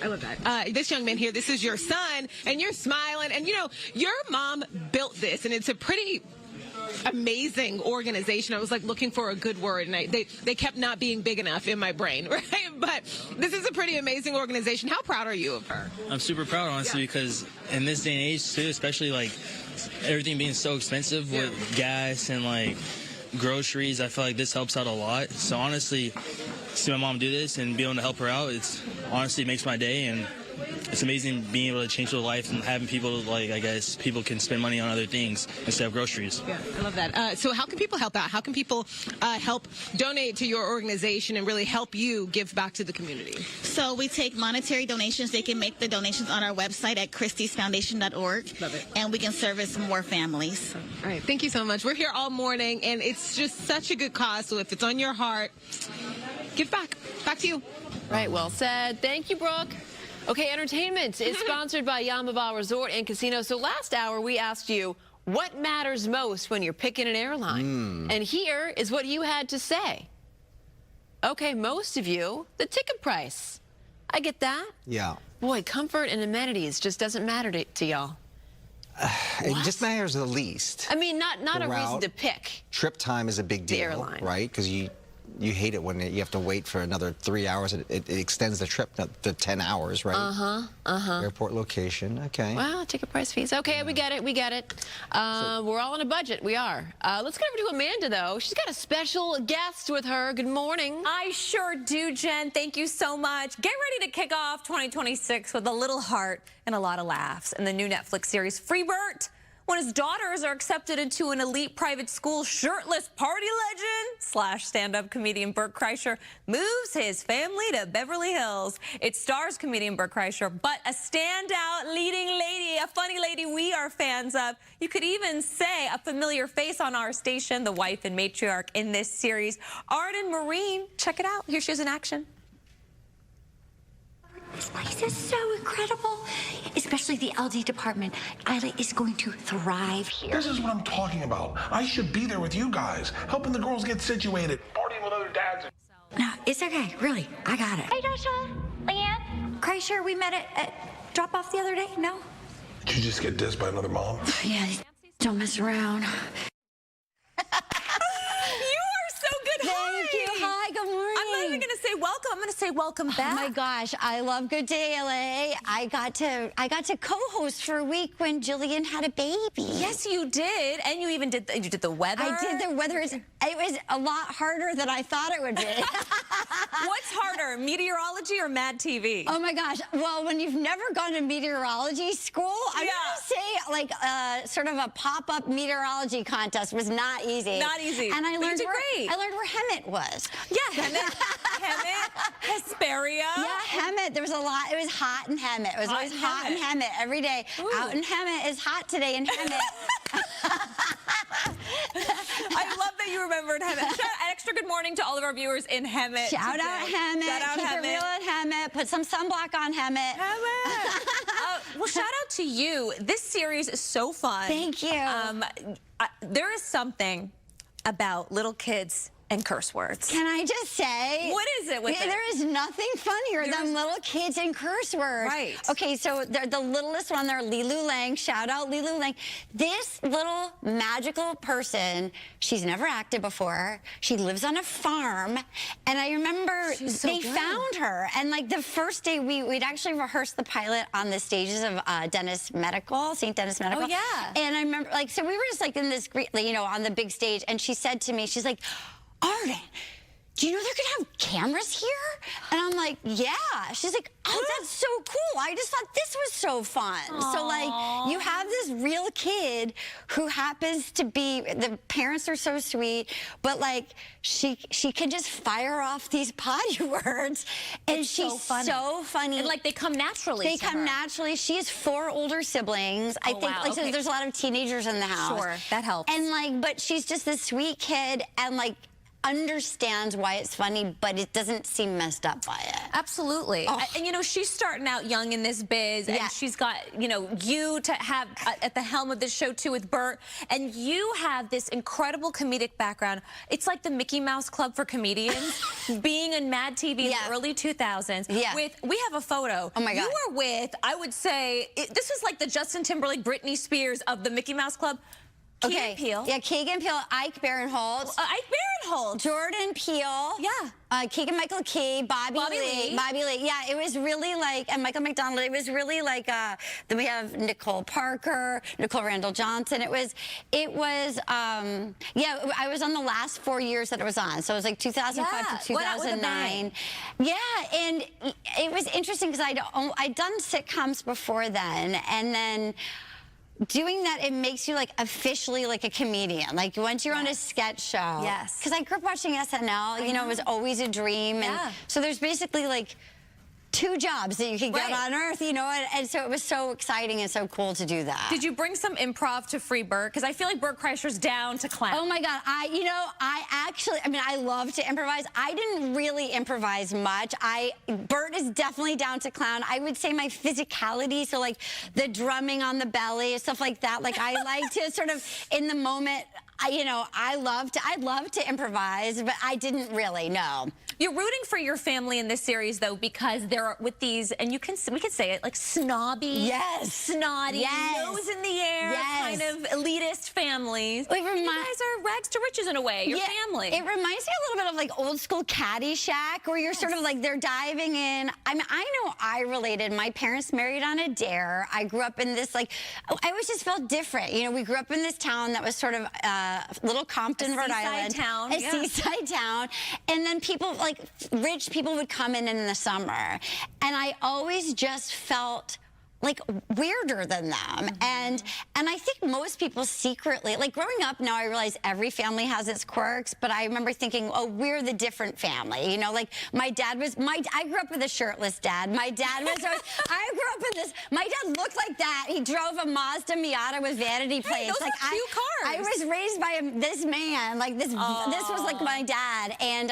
I love that. This young man here, this is your son, and you're smiling. And, your mom built this, and it's a pretty amazing organization. I was looking for a good word, and they kept not being big enough in my brain, right? But this is a pretty amazing organization. How proud are you of her? I'm super proud, honestly, because in this day and age, too, especially everything being so expensive with gas and groceries, I feel like this helps out a lot. So honestly, see my mom do this and be able to help her out, it's honestly makes my day, and it's amazing being able to change their life and having people, I guess, people can spend money on other things instead of groceries. Yeah, I love that. So how can people help out? How can people help donate to your organization and really help you give back to the community? So we take monetary donations. They can make the donations on our website at christiesfoundation.org. Love it. And we can service more families. All right, thank you so much. We're here all morning, and it's just such a good cause. So if it's on your heart, give back. Back to you. Right, well said. Thank you, Brooke. Okay, entertainment is sponsored by Yamava Resort and Casino. So last hour, we asked you, what matters most when you're picking an airline? And here is what you had to say. Okay, most of you, the ticket price. I get that. Yeah. Boy, comfort and amenities just doesn't matter to y'all. It just matters the least. I mean, not The a reason route, to pick. Trip time is a big deal, airline. right? Because you hate it when you have to wait for another 3 hours. It extends the trip to 10 hours, right? Airport location, okay. Well, ticket price fees. Okay, we get it, we get it. We're all on a budget, we are. Let's get over to Amanda, though. She's got a special guest with her. Good morning. I sure do, Jen. Thank you so much. Get ready to kick off 2026 with a little heart and a lot of laughs in the new Netflix series Freebird. When his daughters are accepted into an elite private school, shirtless party legend / stand-up comedian Bert Kreischer moves his family to Beverly Hills. It stars comedian Bert Kreischer, but a standout leading lady, a funny lady we are fans of. You could even say a familiar face on our station, the wife and matriarch in this series, Arden Marine. Check it out. Here she is in action. This place is so incredible, especially the LD department. Isla is going to thrive here. This is what I'm talking about. I should be there with you guys, helping the girls get situated, partying with other dads. No, it's okay, really. I got it. Hey, Joshua, Leanne. Kreischer, we met at drop off the other day? No? Did you just get dissed by another mom? Yeah, these don't mess around. Thank you. Hi, good morning. I'm not even going to say welcome. I'm going to say welcome back. Oh my gosh, I love Good Day LA. I got to co-host for a week when Jillian had a baby. Yes, you did, and you even did the weather. I did the weather. It was a lot harder than I thought it would be. What's harder, meteorology or Mad TV? Oh my gosh. Well, when you've never gone to meteorology school, I'm gonna say like sort of a pop-up meteorology contest was not easy. Not easy. And I But you learned did where great. I learned where Hemet was. Yeah, Hemet, Hesperia. Yeah, Hemet. There was a lot. It was hot in Hemet. It was always hot in Hemet every day. Ooh. Out in Hemet is hot today in Hemet. I love that you remembered Hemet. Shout out, extra good morning to all of our viewers in Hemet. Shout out Hemet. Shout out Keep Hemet. it real at Hemet. Put some sunblock on Hemet. Well, shout out to you. This series is so fun. Thank you. There is something about little kids and curse words. Can I just say? What is it with it? There is nothing funnier than little kids and curse words. Right. Okay, so the littlest one there, Lilu Lang. Shout out Lilu Lang. This little magical person, she's never acted before. She lives on a farm. And I remember they found her. And like the first day, we'd actually rehearsed the pilot on the stages of Dennis Medical, St. Dennis Medical. Oh, yeah. And I remember, like, so we were just like in this, you know, on the big stage. And she said to me, she's like, Arden, do you know they're gonna have cameras here? And I'm like, yeah. She's like, oh, that's so cool. I just thought this was so fun. Aww. So like, you have this real kid who happens to be, the parents are so sweet, but like, she can just fire off these potty words, and she's so funny. And like, they come naturally. They come naturally. She has 4 older siblings. I think like so there's a lot of teenagers in the house. Sure, that helps. And like, but she's just this sweet kid, and like, understands why it's funny, but it doesn't seem messed up by it. Absolutely. Oh. And you know, she's starting out young in this biz, and she's got, you know, you to have at the helm of this show too with Bert, and you have this incredible comedic background. It's like the Mickey Mouse Club for comedians, being in Mad TV in the early 2000s. Yeah. We have a photo. Oh my God. You were with, I would say, this was like the Justin Timberlake, Britney Spears of the Mickey Mouse Club. Keegan Peele. Yeah, Keegan Peele, Ike Barinholtz. Ike Barinholtz. Jordan Peele. Yeah. Keegan Michael Key, Bobby Lee. Yeah, it was really like, and Michael McDonald, it was really like, then we have Nicole Parker, Nicole Randall Johnson. It was, yeah, I was on the last 4 years that it was on. So it was like 2005 to 2009. Yeah, and it was interesting because I'd done sitcoms before then, and then doing that, it makes you like officially like a comedian. Like once you're on a sketch show. Yes. Because I grew up watching SNL, you know, it was always a dream. And so there's basically like 2 jobs that you can get on Earth, you know, and so it was so exciting and so cool to do that. Did you bring some improv to Free Bert? Because I feel like Bert Kreischer's down to clown. Oh my God, I love to improvise. I didn't really improvise much. Bert is definitely down to clown. I would say my physicality, so like the drumming on the belly, stuff like that. Like I like to sort of, in the moment, I'd love to improvise, but I didn't really know. You're rooting for your family in this series, though, because they're with these, and we can say it, like snobby, snotty, nose in the air, kind of elitist families. You guys are rags to riches in a way, your family. It reminds me a little bit of like old school Caddyshack, where you're sort of like, they're diving in. I mean, I know I related. My parents married on a dare. I grew up in this, like, I always just felt different. You know, we grew up in this town that was sort of little Compton, Rhode Island. A seaside town. And then people, like rich people would come in the summer. And I always just felt like weirder than them. And I think most people secretly, like growing up now, I realize every family has its quirks, but I remember thinking, oh, we're the different family. You know, like my dad was, I grew up with a shirtless dad. My dad was, I grew up in this, my dad looked like that. He drove a Mazda Miata with vanity plates. Those are cute cars. I was raised by this man, like this was like my dad. And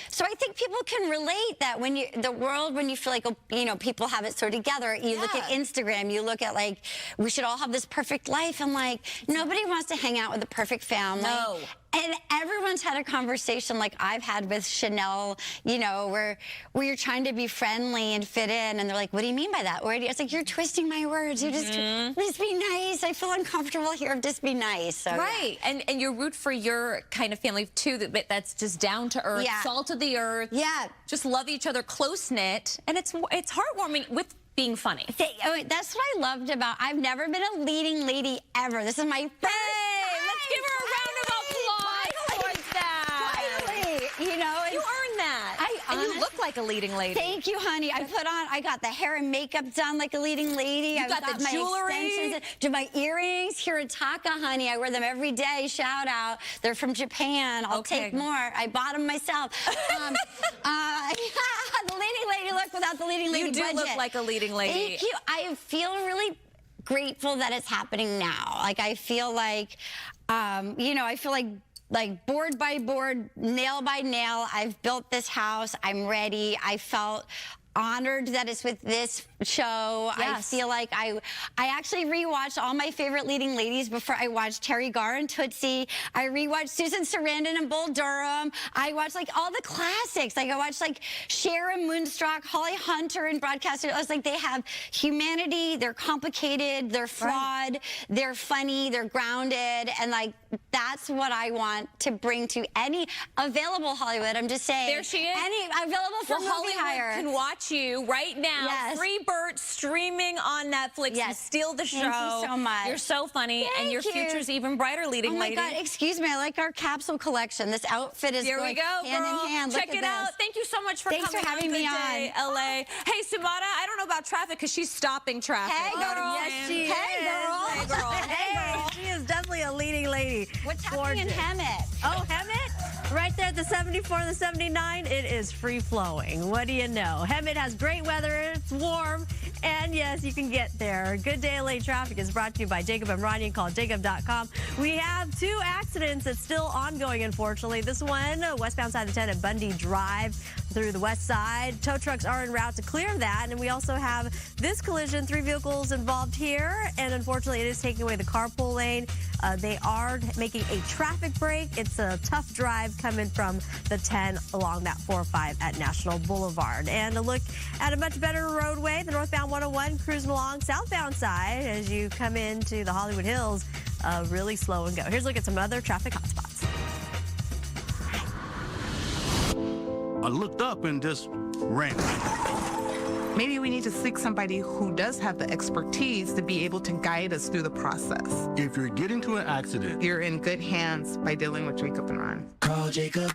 so I think people can relate that when the world, when you feel like, you know, people have it so together, you look at Instagram, you look at like, we should all have this perfect life. I'm like, nobody wants to hang out with a perfect family. No. And everyone's had a conversation like I've had with Chanel, you know, where you're trying to be friendly and fit in, and they're like, what do you mean by that? Or it's like, you're twisting my words. You just be nice. I feel uncomfortable here. Just be nice. So, right. Yeah. And you root for your kind of family, too, that's just down to earth, salt of the earth. Yeah. Just love each other, close-knit. And it's heartwarming with being funny. That's what I loved about, I've never been a leading lady ever. This is my first time. Let's give her a round of applause towards that. Finally, you know. You earned that. And you look like a leading lady. Thank you, honey. I got the hair and makeup done like a leading lady. I've got the my jewelry. Extensions, do my earrings, Hirataka, honey. I wear them every day. Shout out. They're from Japan. I'll take more. I bought them myself. The leading lady look without the leading lady budget. You do look like a leading lady. Thank you. I feel really grateful that it's happening now. Like, I feel like, you know, I feel like board by board, nail by nail, I've built this house. I'm ready. I felt honored that it's with this show. I feel like I actually rewatched all my favorite leading ladies before I watched Terry Garr and Tootsie. I rewatched Susan Sarandon and Bull Durham. I watched like all the classics. Like I watched like Cher and Moonstruck, Holly Hunter and Broadcaster. I was like, they have humanity. They're complicated. They're flawed. They're funny. They're grounded. And like, that's what I want to bring to any available Hollywood. I'm just saying. There she is. Any available for movie Hollywood hire. Can watch you right now. Free Bert streaming on Netflix. You steal the show. Thank you so much. You're so funny, and your future's even brighter, leading lady. Oh my God, excuse me. I like our capsule collection. This outfit is Here we go, hand girl. in hand. Check it out. Thank you so much for coming. Thanks for having me on. LA. Hey, Samara, I don't know about traffic because she's stopping traffic. Hey, girl. Yes, she is. Hey, girl. Hey, girl. Hey, girl. She is definitely a leading lady. What's happening in Hemet? Oh, Hemet? Right there at the 74 and the 79, it is free flowing. What do you know? Hemet has great weather, it's warm, and yes, you can get there. Good Day LA Traffic is brought to you by Jacob and Ronnie. Call jacob.com. We have 2 accidents that's still ongoing, unfortunately. This one, westbound side of 10 at Bundy Drive through the west side. Tow trucks are en route to clear that, and we also have this collision, 3 vehicles involved here, and unfortunately, it is taking away the carpool lane. They are making a traffic break. It's a tough drive coming from the 10 along that 405 at National Boulevard. And a look at a much better roadway, the northbound 101 cruising along southbound side as you come into the Hollywood Hills, really slow and go. Here's a look at some other traffic hotspots. I looked up and just ran. Maybe we need to seek somebody who does have the expertise to be able to guide us through the process. If you're getting to an accident, you're in good hands by dealing with Jacob and Ron. Call Jacob.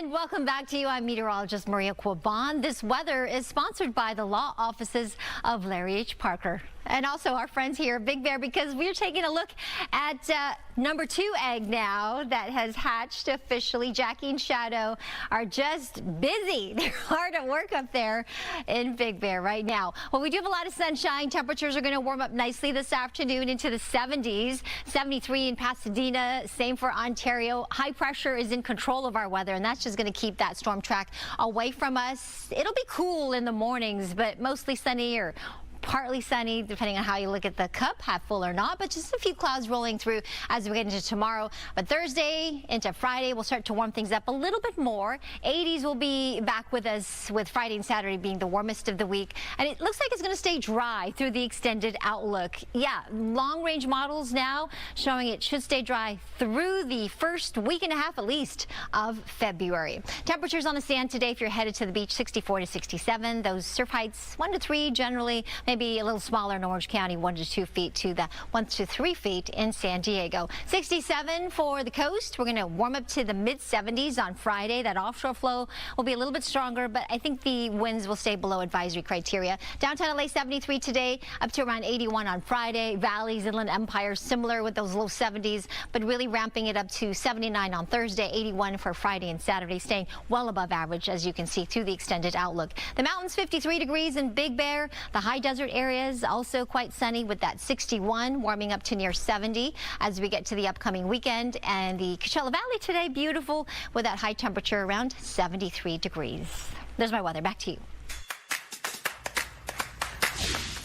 And welcome back to you. I'm meteorologist Maria Quaban. This weather is sponsored by the law offices of Larry H. Parker. And also our friends here at Big Bear, because we're taking a look at number 2 egg now that has hatched officially. Jackie and Shadow are just busy. They're hard at work up there in Big Bear right now. Well, we do have a lot of sunshine. Temperatures are going to warm up nicely this afternoon into the 70s. 73 in Pasadena, same for Ontario. High pressure is in control of our weather, and that's just going to keep that storm track away from us. It'll be cool in the mornings, but mostly sunny or partly sunny, depending on how you look at the cup, half full or not, but just a few clouds rolling through as we get into tomorrow. But Thursday into Friday, we'll start to warm things up a little bit more. 80s will be back with us, with Friday and Saturday being the warmest of the week. And it looks like it's going to stay dry through the extended outlook. Yeah, long-range models now showing it should stay dry through the first week and a half, at least, of February. Temperatures on the sand today, if you're headed to the beach, 64 to 67. Those surf heights, 1 to 3 generally. Maybe a little smaller in Orange County, 1 to 2 feet to the 1 to 3 feet in San Diego. 67 for the coast. We're going to warm up to the mid-70s on Friday. That offshore flow will be a little bit stronger, but I think the winds will stay below advisory criteria. Downtown LA 73 today, up to around 81 on Friday. Valleys, Inland Empire, similar with those low 70s, but really ramping it up to 79 on Thursday, 81 for Friday and Saturday, staying well above average, as you can see through the extended outlook. The mountains, 53 degrees in Big Bear. The high desert areas also quite sunny with that 61, warming up to near 70 as we get to the upcoming weekend. And the Coachella Valley today, beautiful with that high temperature around 73 degrees. There's my weather. Back to you.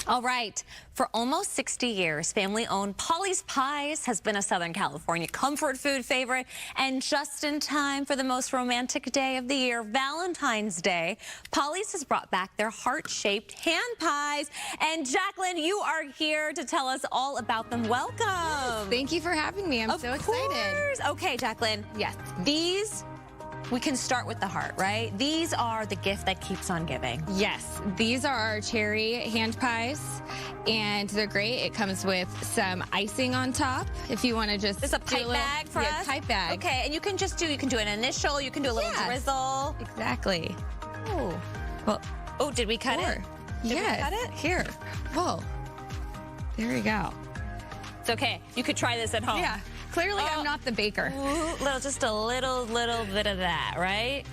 All right. For almost 60 years, family-owned Pali's Pies has been a Southern California comfort food favorite. And just in time for the most romantic day of the year, Valentine's Day, Pali's has brought back their heart-shaped hand pies. And Jacqueline, you are here to tell us all about them. Welcome. Yes, thank you for having me. I'm so excited. Okay, Jacqueline. Yes. These... We can start with the heart, right? These are the gift that keeps on giving. Yes, these are our cherry hand pies, and they're great. It comes with some icing on top if you want to just There's a pipe bag for us? Pipe bag. Okay, and you can do an initial, you can do a little drizzle. Exactly. Oh. Well, oh, did we cut it? Did we cut it? Here. Whoa. There we go. It's okay. You could try this at home. Yeah. Clearly, I'm not the baker. Just a little bit of that, right?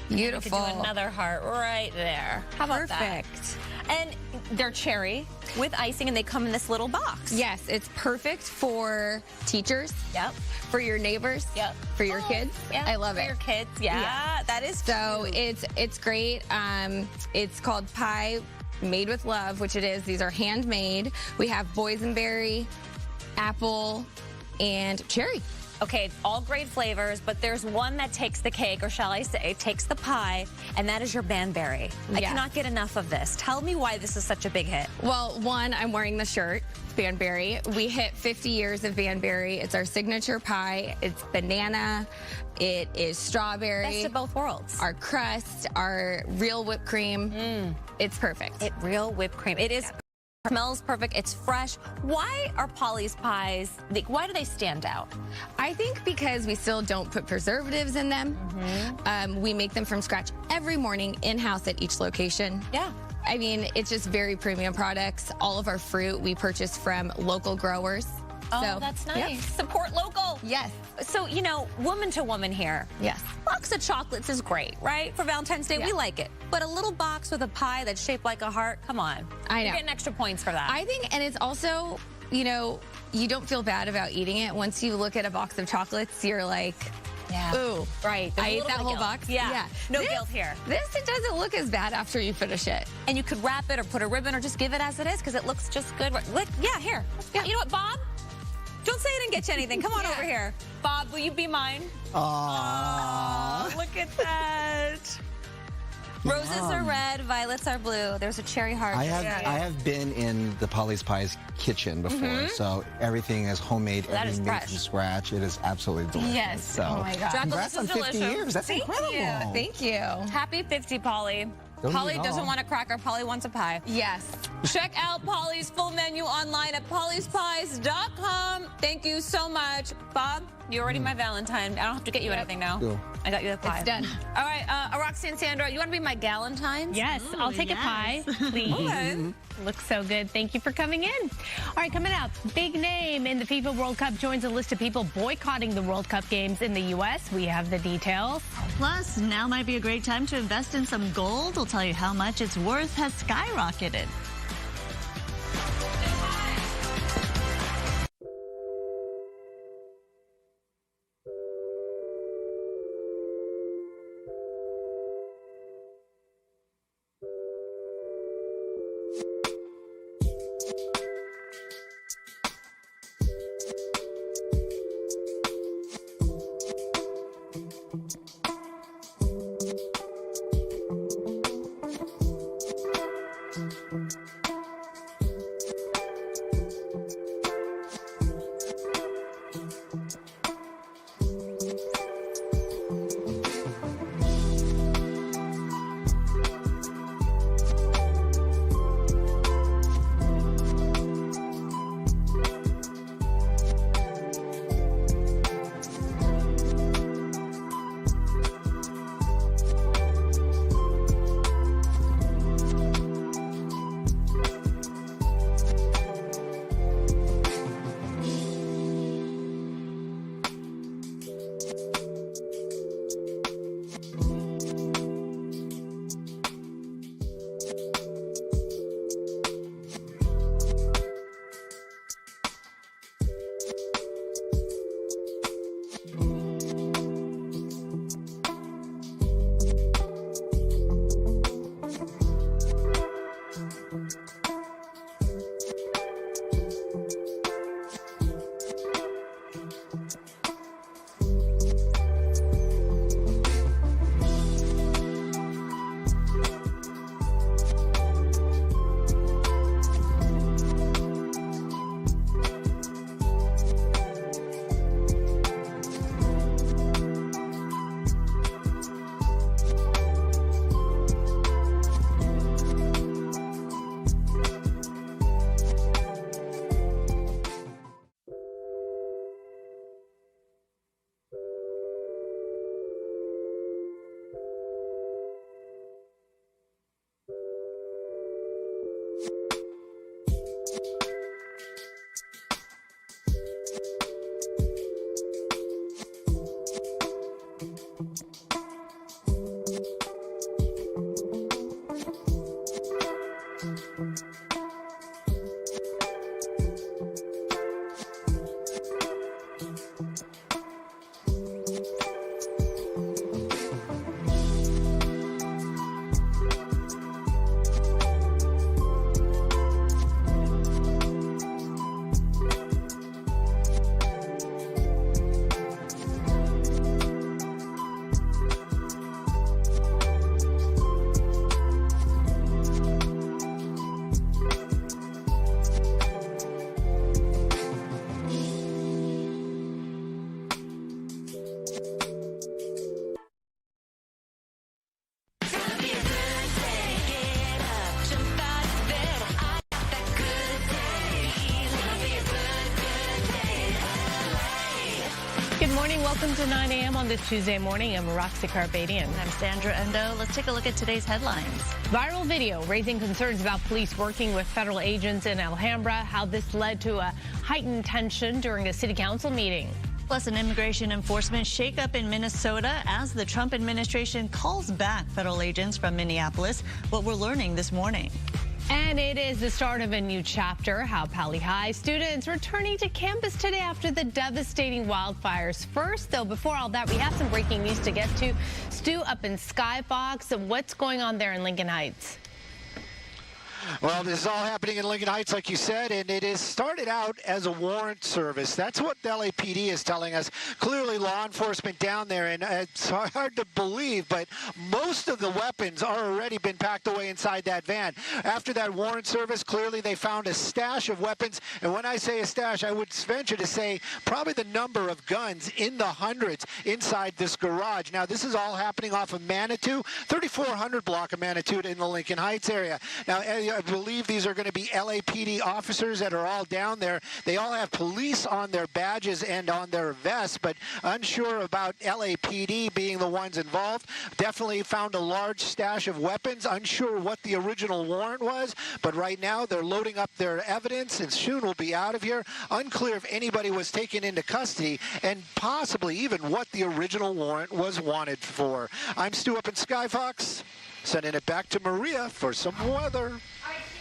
Beautiful. You could do another heart right there. How about that? Perfect. And they're cherry with icing, and they come in this little box. Yes, it's perfect for teachers. Yep. For your neighbors. Yep. For your kids. Yeah. I love it. For your kids. Yeah. That is so cute. it's great. It's called Pie Made with Love, which it is. These are handmade. We have boysenberry, apple, and cherry. Okay, all great flavors, but there's one that takes the cake, or shall I say, takes the pie, and that is your banberry. I cannot get enough of this. Tell me why this is such a big hit. Well, one, I'm wearing the shirt, banberry. We hit 50 years of banberry. It's our signature pie. It's banana. It is strawberry. Best of both worlds. Our crust, our real whipped cream. It's perfect. Real whipped cream. It is. Smells perfect. It's fresh. Why are Pali's pies, why do they stand out? I think because we still don't put preservatives in them. We make them from scratch every morning in-house at each location. Yeah. I mean, it's just very premium products. All of our fruit we purchase from local growers. Oh, so, that's nice. Yep. Support local. Yes. So, you know, woman to woman here. Yes. Box of chocolates is great, right? For Valentine's Day, we like it. But a little box with a pie that's shaped like a heart, come on. I know. You're getting extra points for that. I think, and it's also, you know, you don't feel bad about eating it. Once you look at a box of chocolates, you're like, ooh. Right. I ate that whole box. Yeah. No guilt here. It doesn't look as bad after you finish it. And you could wrap it or put a ribbon or just give it as it is because it looks just good. Look, yeah, here. Yeah. You know what, Bob? Don't say I didn't get you anything. Come on over here. Bob, will you be mine? Aww. Look at that. Roses are red, violets are blue. There's a cherry heart. I have been in the Pali's Pies kitchen before, so everything is homemade, everything made from scratch. It is absolutely delicious. Yes. So, oh my God. Congrats on 50 years. That's incredible. Thank you. Happy 50, Pali. Pali doesn't want a cracker. Pali wants a pie. Yes. Check out Pali's full menu online at palispies.com. Thank you so much. Bob? You're already my Valentine. I don't have to get you anything now. Cool. I got you the pie. It's done. All right, Roxanne, Sandra, you want to be my Galentine? Yes, I'll take a pie, please. Okay. Looks so good. Thank you for coming in. All right, coming up, big name in the FIFA World Cup joins a list of people boycotting the World Cup games in the U.S. We have the details. Plus, now might be a great time to invest in some gold. We'll tell you how much its worth has skyrocketed. Good morning. Welcome to 9 a.m. on this Tuesday morning. I'm Roxy Carpadian. I'm Sandra Endo. Let's take a look at today's headlines. Viral video raising concerns about police working with federal agents in Alhambra, how this led to a heightened tension during a city council meeting. Plus, an immigration enforcement shakeup in Minnesota as the Trump administration calls back federal agents from Minneapolis. What we're learning this morning. And it is the start of a new chapter, how Pali High students returning to campus today after the devastating wildfires. First, though, before all that, we have some breaking news to get to. Stu, up in Skyfox, what's going on there in Lincoln Heights? Well, this is all happening in Lincoln Heights, like you said, and it is started out as a warrant service. That's what the LAPD is telling us. Clearly, law enforcement down there, and it's hard to believe, but most of the weapons are already been packed away inside that van. After that warrant service, clearly they found a stash of weapons, and when I say a stash, I would venture to say probably the number of guns in the hundreds inside this garage. Now, this is all happening off of Manitou, 3400 block of Manitou in the Lincoln Heights area. Now, I believe these are going to be LAPD officers that are all down there. They all have police on their badges and on their vests, but unsure about LAPD being the ones involved. Definitely found a large stash of weapons. Unsure what the original warrant was, but right now they're loading up their evidence and soon will be out of here. Unclear if anybody was taken into custody and possibly even what the original warrant was wanted for. I'm Stu up in Skyfox, sending it back to Maria for some weather.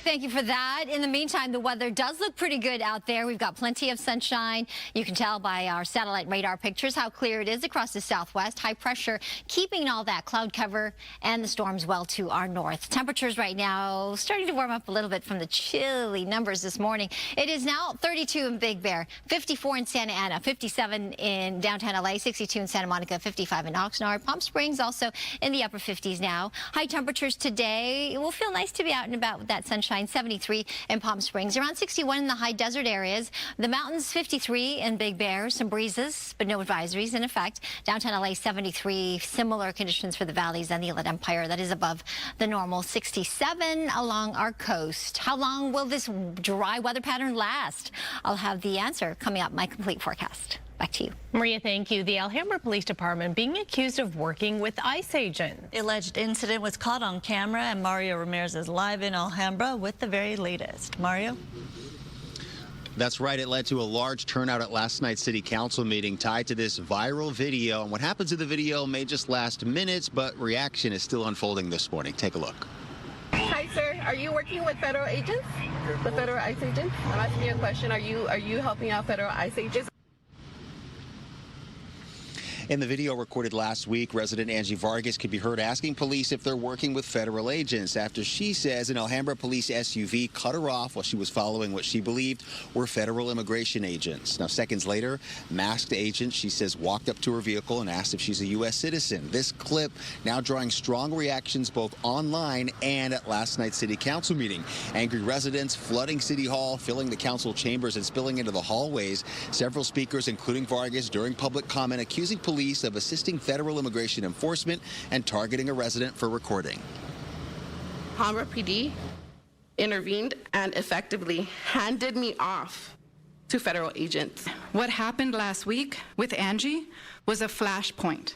Thank you for that. In the meantime, the weather does look pretty good out there. We've got plenty of sunshine. You can tell by our satellite radar pictures how clear it is across the southwest. High pressure keeping all that cloud cover and the storms well to our north. Temperatures right now starting to warm up a little bit from the chilly numbers this morning. It is now 32 in Big Bear, 54 in Santa Ana, 57 in downtown LA, 62 in Santa Monica, 55 in Oxnard. Palm Springs also in the upper 50s now. High temperatures today. It will feel nice to be out and about with that sunshine. 73 in Palm Springs, around 61 in the high desert areas. The mountains 53 in Big Bear, some breezes, but no advisories in effect. Downtown LA 73, similar conditions for the valleys and the Inland Empire. That is above the normal. 67 along our coast. How long will this dry weather pattern last? I'll have the answer coming up, my complete forecast. Back to you. Maria, thank you. The Alhambra Police Department being accused of working with ICE agents. The alleged incident was caught on camera, and Mario Ramirez is live in Alhambra with the very latest. Mario? That's right. It led to a large turnout at last night's city council meeting tied to this viral video. And what happens in the video may just last minutes, but reaction is still unfolding this morning. Take a look. Hi, sir. Are you working with federal agents? The federal ICE agents? I'm asking you a question. Are you helping out federal ICE agents? In the video recorded last week, resident Angie Vargas could be heard asking police if they're working with federal agents after she says an Alhambra police SUV cut her off while she was following what she believed were federal immigration agents. Now, seconds later, masked agents, she says, walked up to her vehicle and asked if she's a U.S. citizen. This clip now drawing strong reactions both online and at last night's city council meeting. Angry residents flooding City Hall, filling the council chambers and spilling into the hallways. Several speakers, including Vargas, during public comment accusing police of assisting federal immigration enforcement and targeting a resident for recording. Alhambra PD intervened and effectively handed me off to federal agents. What happened last week with Angie was a flashpoint.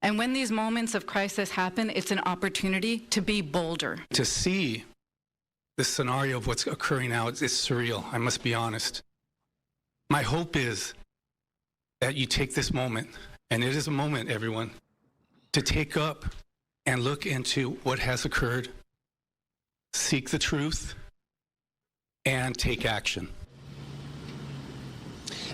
And when these moments of crisis happen, it's an opportunity to be bolder. To see the scenario of what's occurring now is surreal, I must be honest. My hope is that you take this moment, and it is a moment, everyone, to take up and look into what has occurred, seek the truth, and take action.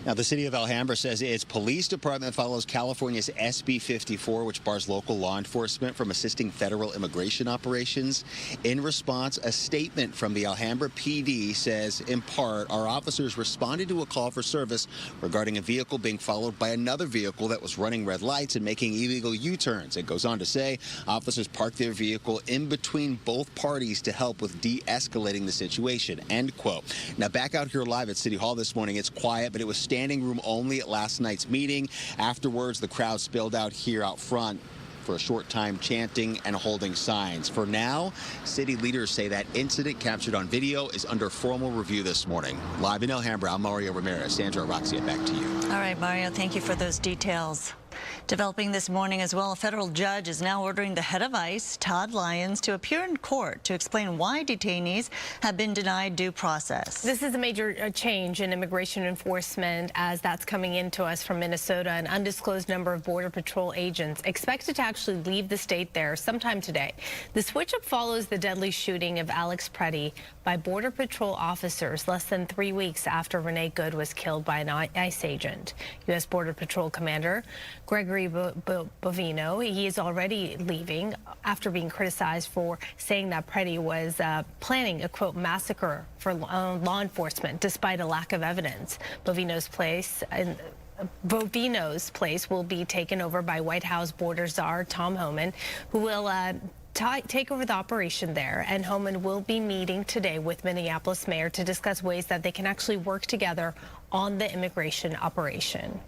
Now, the city of Alhambra says its police department follows California's SB 54, which bars local law enforcement from assisting federal immigration operations. In response, a statement from the Alhambra PD says, in part, our officers responded to a call for service regarding a vehicle being followed by another vehicle that was running red lights and making illegal U-turns. It goes on to say officers parked their vehicle in between both parties to help with de-escalating the situation, end quote. Now, back out here live at City Hall this morning, it's quiet, but it was standing room only at last night's meeting. Afterwards, the crowd spilled out here out front for a short time, chanting and holding signs. For now, city leaders say that incident captured on video is under formal review this morning. Live in Alhambra, I'm Mario Ramirez. Sandra Roxia, back to you. All right, Mario, thank you for those details. Developing this morning as well, a federal judge is now ordering the head of ICE, Todd Lyons, to appear in court to explain why detainees have been denied due process. This is a major change in immigration enforcement as that's coming into us from Minnesota. An undisclosed number of Border Patrol agents expected to actually leave the state there sometime today. The switch-up follows the deadly shooting of Alex Preddy by Border Patrol officers less than 3 weeks after Renee Good was killed by an ICE agent. U.S. Border Patrol Commander Gregory Bovino, he is already leaving after being criticized for saying that Preddy was planning a, quote, massacre for law enforcement despite a lack of evidence. Bovino's place will be taken over by White House border czar Tom Homan, who will take over the operation there. And Homan will be meeting today with Minneapolis Mayor to discuss ways that they can actually work together on the immigration operation.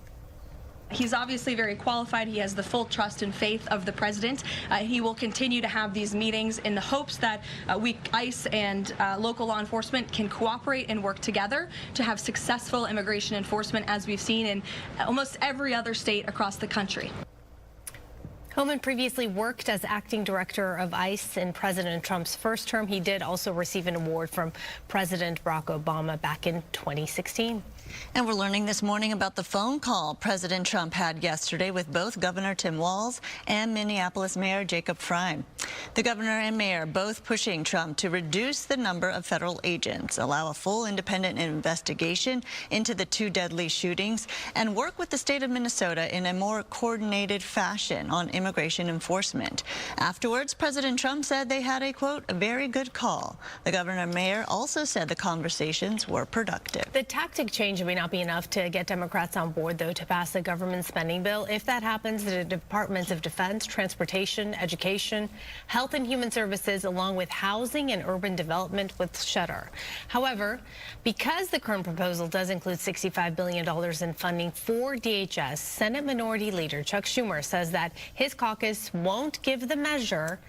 He's obviously very qualified. He has the full trust and faith of the president. He will continue to have these meetings in the hopes that ICE and local law enforcement can cooperate and work together to have successful immigration enforcement, as we've seen in almost every other state across the country. Homan previously worked as acting director of ICE in President Trump's first term. He did also receive an award from President Barack Obama back in 2016. And we're learning this morning about the phone call President Trump had yesterday with both Governor Tim Walz and Minneapolis Mayor Jacob Frey. The governor and mayor both pushing Trump to reduce the number of federal agents, allow a full independent investigation into the 2 deadly shootings, and work with the state of Minnesota in a more coordinated fashion on immigration enforcement. Afterwards, President Trump said they had a, quote, a very good call. The governor and mayor also said the conversations were productive. The tactic change may not be enough to get Democrats on board, though, to pass a government spending bill. If that happens, the Departments of Defense, Transportation, Education, Health and Human Services, along with Housing and Urban Development, would shudder. However, because the current proposal does include $65 billion in funding for DHS, Senate Minority Leader Chuck Schumer says that his caucus won't give the measure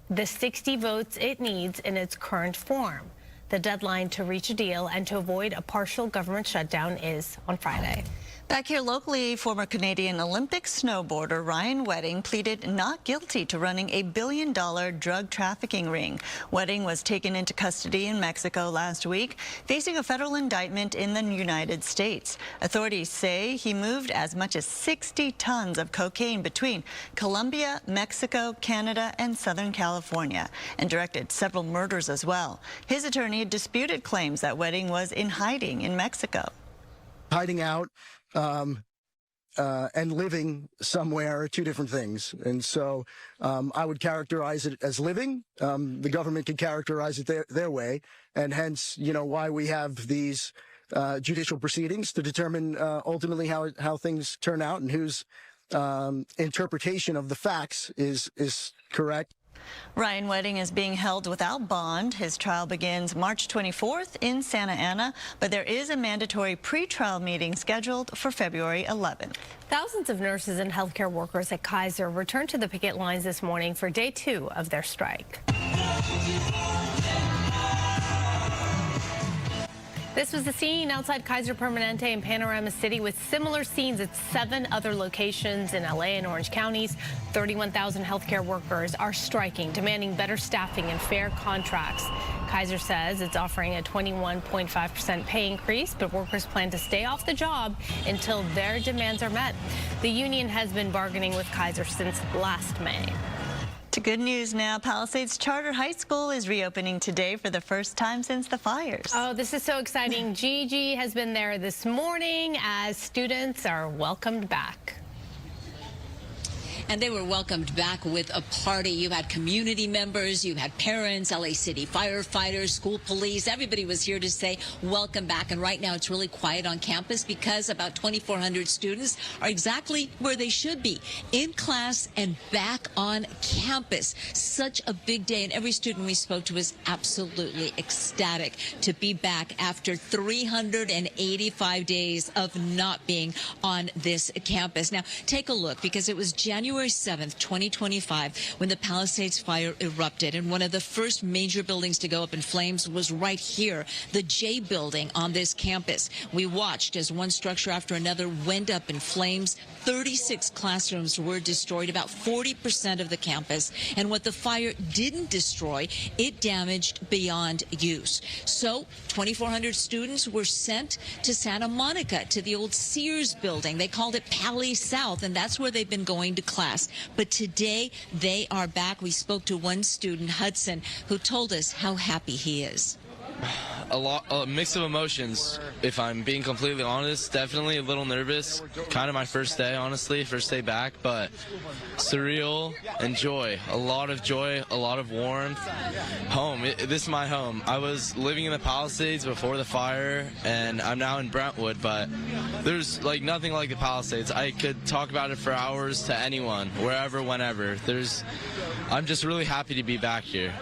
the 60 votes it needs in its current form. The deadline to reach a deal and to avoid a partial government shutdown is on Friday. Back here locally, former Canadian Olympic snowboarder Ryan Wedding pleaded not guilty to running a billion-dollar drug trafficking ring. Wedding was taken into custody in Mexico last week, facing a federal indictment in the United States. Authorities say he moved as much as 60 tons of cocaine between Colombia, Mexico, Canada, and Southern California, and directed several murders as well. His attorney disputed claims that Wedding was in hiding in Mexico. Hiding out and living somewhere are 2 different things. And so I would characterize it as living. The government can characterize it their way. And hence, you know, why we have these judicial proceedings to determine ultimately how things turn out and whose interpretation of the facts is correct. Ryan Wedding is being held without bond. His trial begins March 24th in Santa Ana, but there is a mandatory pretrial meeting scheduled for February 11th. Thousands of nurses and healthcare workers at Kaiser returned to the picket lines this morning for day 2 of their strike. This was the scene outside Kaiser Permanente in Panorama City, with similar scenes at 7 other locations in LA and Orange counties. 31,000 healthcare workers are striking, demanding better staffing and fair contracts. Kaiser says it's offering a 21.5% pay increase, but workers plan to stay off the job until their demands are met. The union has been bargaining with Kaiser since last May. To good news now, Palisades Charter High School is reopening today for the first time since the fires. Oh, this is so exciting. Gigi has been there this morning as students are welcomed back. And they were welcomed back with a party. You had community members, you had parents, LA City firefighters, school police. Everybody was here to say welcome back. And right now it's really quiet on campus because about 2,400 students are exactly where they should be, in class and back on campus. Such a big day. And every student we spoke to was absolutely ecstatic to be back after 385 days of not being on this campus. Now, take a look, because it was January 7th, 2025, when the Palisades fire erupted, and one of the first major buildings to go up in flames was right here, the J building on this campus. We watched as one structure after another went up in flames. 36 classrooms were destroyed, about 40% of the campus. And what the fire didn't destroy, it damaged beyond use. So 2,400 students were sent to Santa Monica, to the old Sears building. They called it Pali South, and that's where they've been going to class. But today they are back. We spoke to one student, Hudson, who told us how happy he is. A mix of emotions, if I'm being completely honest. Definitely a little nervous. Kind of my first day, honestly, first day back, but surreal and joy. A lot of warmth. Home. This is my home. I was living in the Palisades before the fire, and I'm now in Brentwood, but there's like nothing like the Palisades. I could talk about it for hours to anyone, wherever, whenever. I'm just really happy to be back here.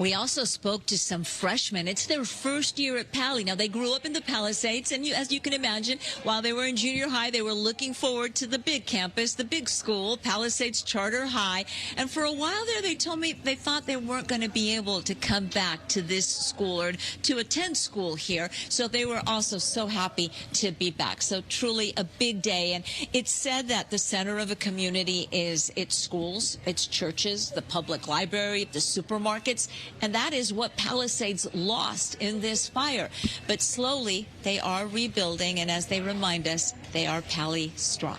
We also spoke to some freshmen. It's their first year at Pali. Now, they grew up in the Palisades, and as you can imagine, while they were in junior high, they were looking forward to the big campus, the big school, Palisades Charter High. And for a while there, they told me they thought they weren't going to be able to come back to this school or to attend school here. So they were also so happy to be back. So truly a big day. And it's said that the center of a community is its schools, its churches, the public library, the supermarkets. And that is what Palisades lost in this fire. But slowly, they are rebuilding, and as they remind us, they are Pali strong.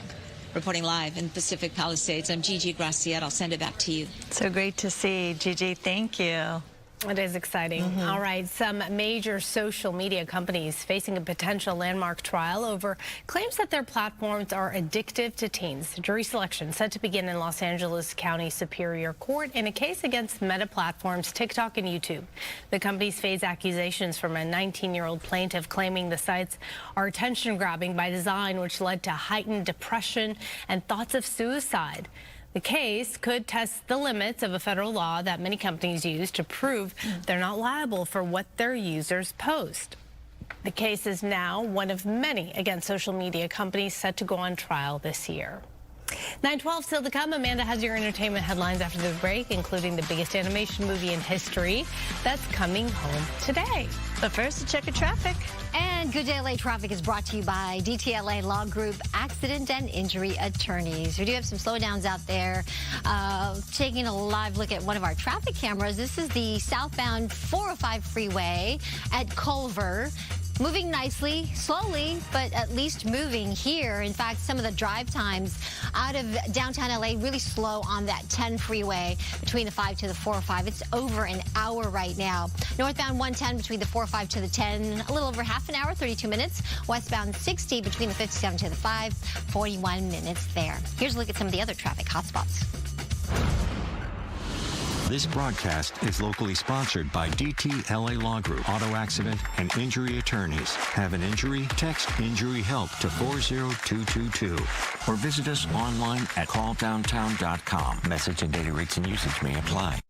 Reporting live in Pacific Palisades, I'm Gigi Graciette. I'll send it back to you. So great to see, Gigi. Thank you. It is exciting. All right, some major social media companies facing a potential landmark trial over claims that their platforms are addictive to teens. Jury selection set to begin in Los Angeles County Superior Court in a case against Meta platforms TikTok and YouTube. The companies face accusations from a 19-year-old plaintiff claiming the sites are attention-grabbing by design, which led to heightened depression and thoughts of suicide. The case could test the limits of a federal law that many companies use to prove they're not liable for what their users post. The case is now one of many against social media companies set to go on trial this year. 9:12 still to come. Amanda has your entertainment headlines after the break, including the biggest animation movie in history that's coming home today. But first, a check of traffic. And Good Day LA Traffic is brought to you by DTLA Law Group Accident and Injury Attorneys. We do have some slowdowns out there. Taking a live look at one of our traffic cameras. This is the southbound 405 freeway at Culver. Moving nicely, slowly, but at least moving here. In fact, some of the drive times out of downtown LA really slow on that 10 freeway between the 5 to the 405. It's over an hour right now. Northbound 110 between the 405 to the 10, a little over half an hour, 32 minutes. Westbound 60 between the 57 to the 5, 41 minutes there. Here's a look at some of the other traffic hotspots. This broadcast is locally sponsored by DTLA Law Group, Auto Accident and Injury Attorneys. Have an injury? Text Injury Help to 40222 or visit us online at calldowntown.com. Message and data rates and usage may apply.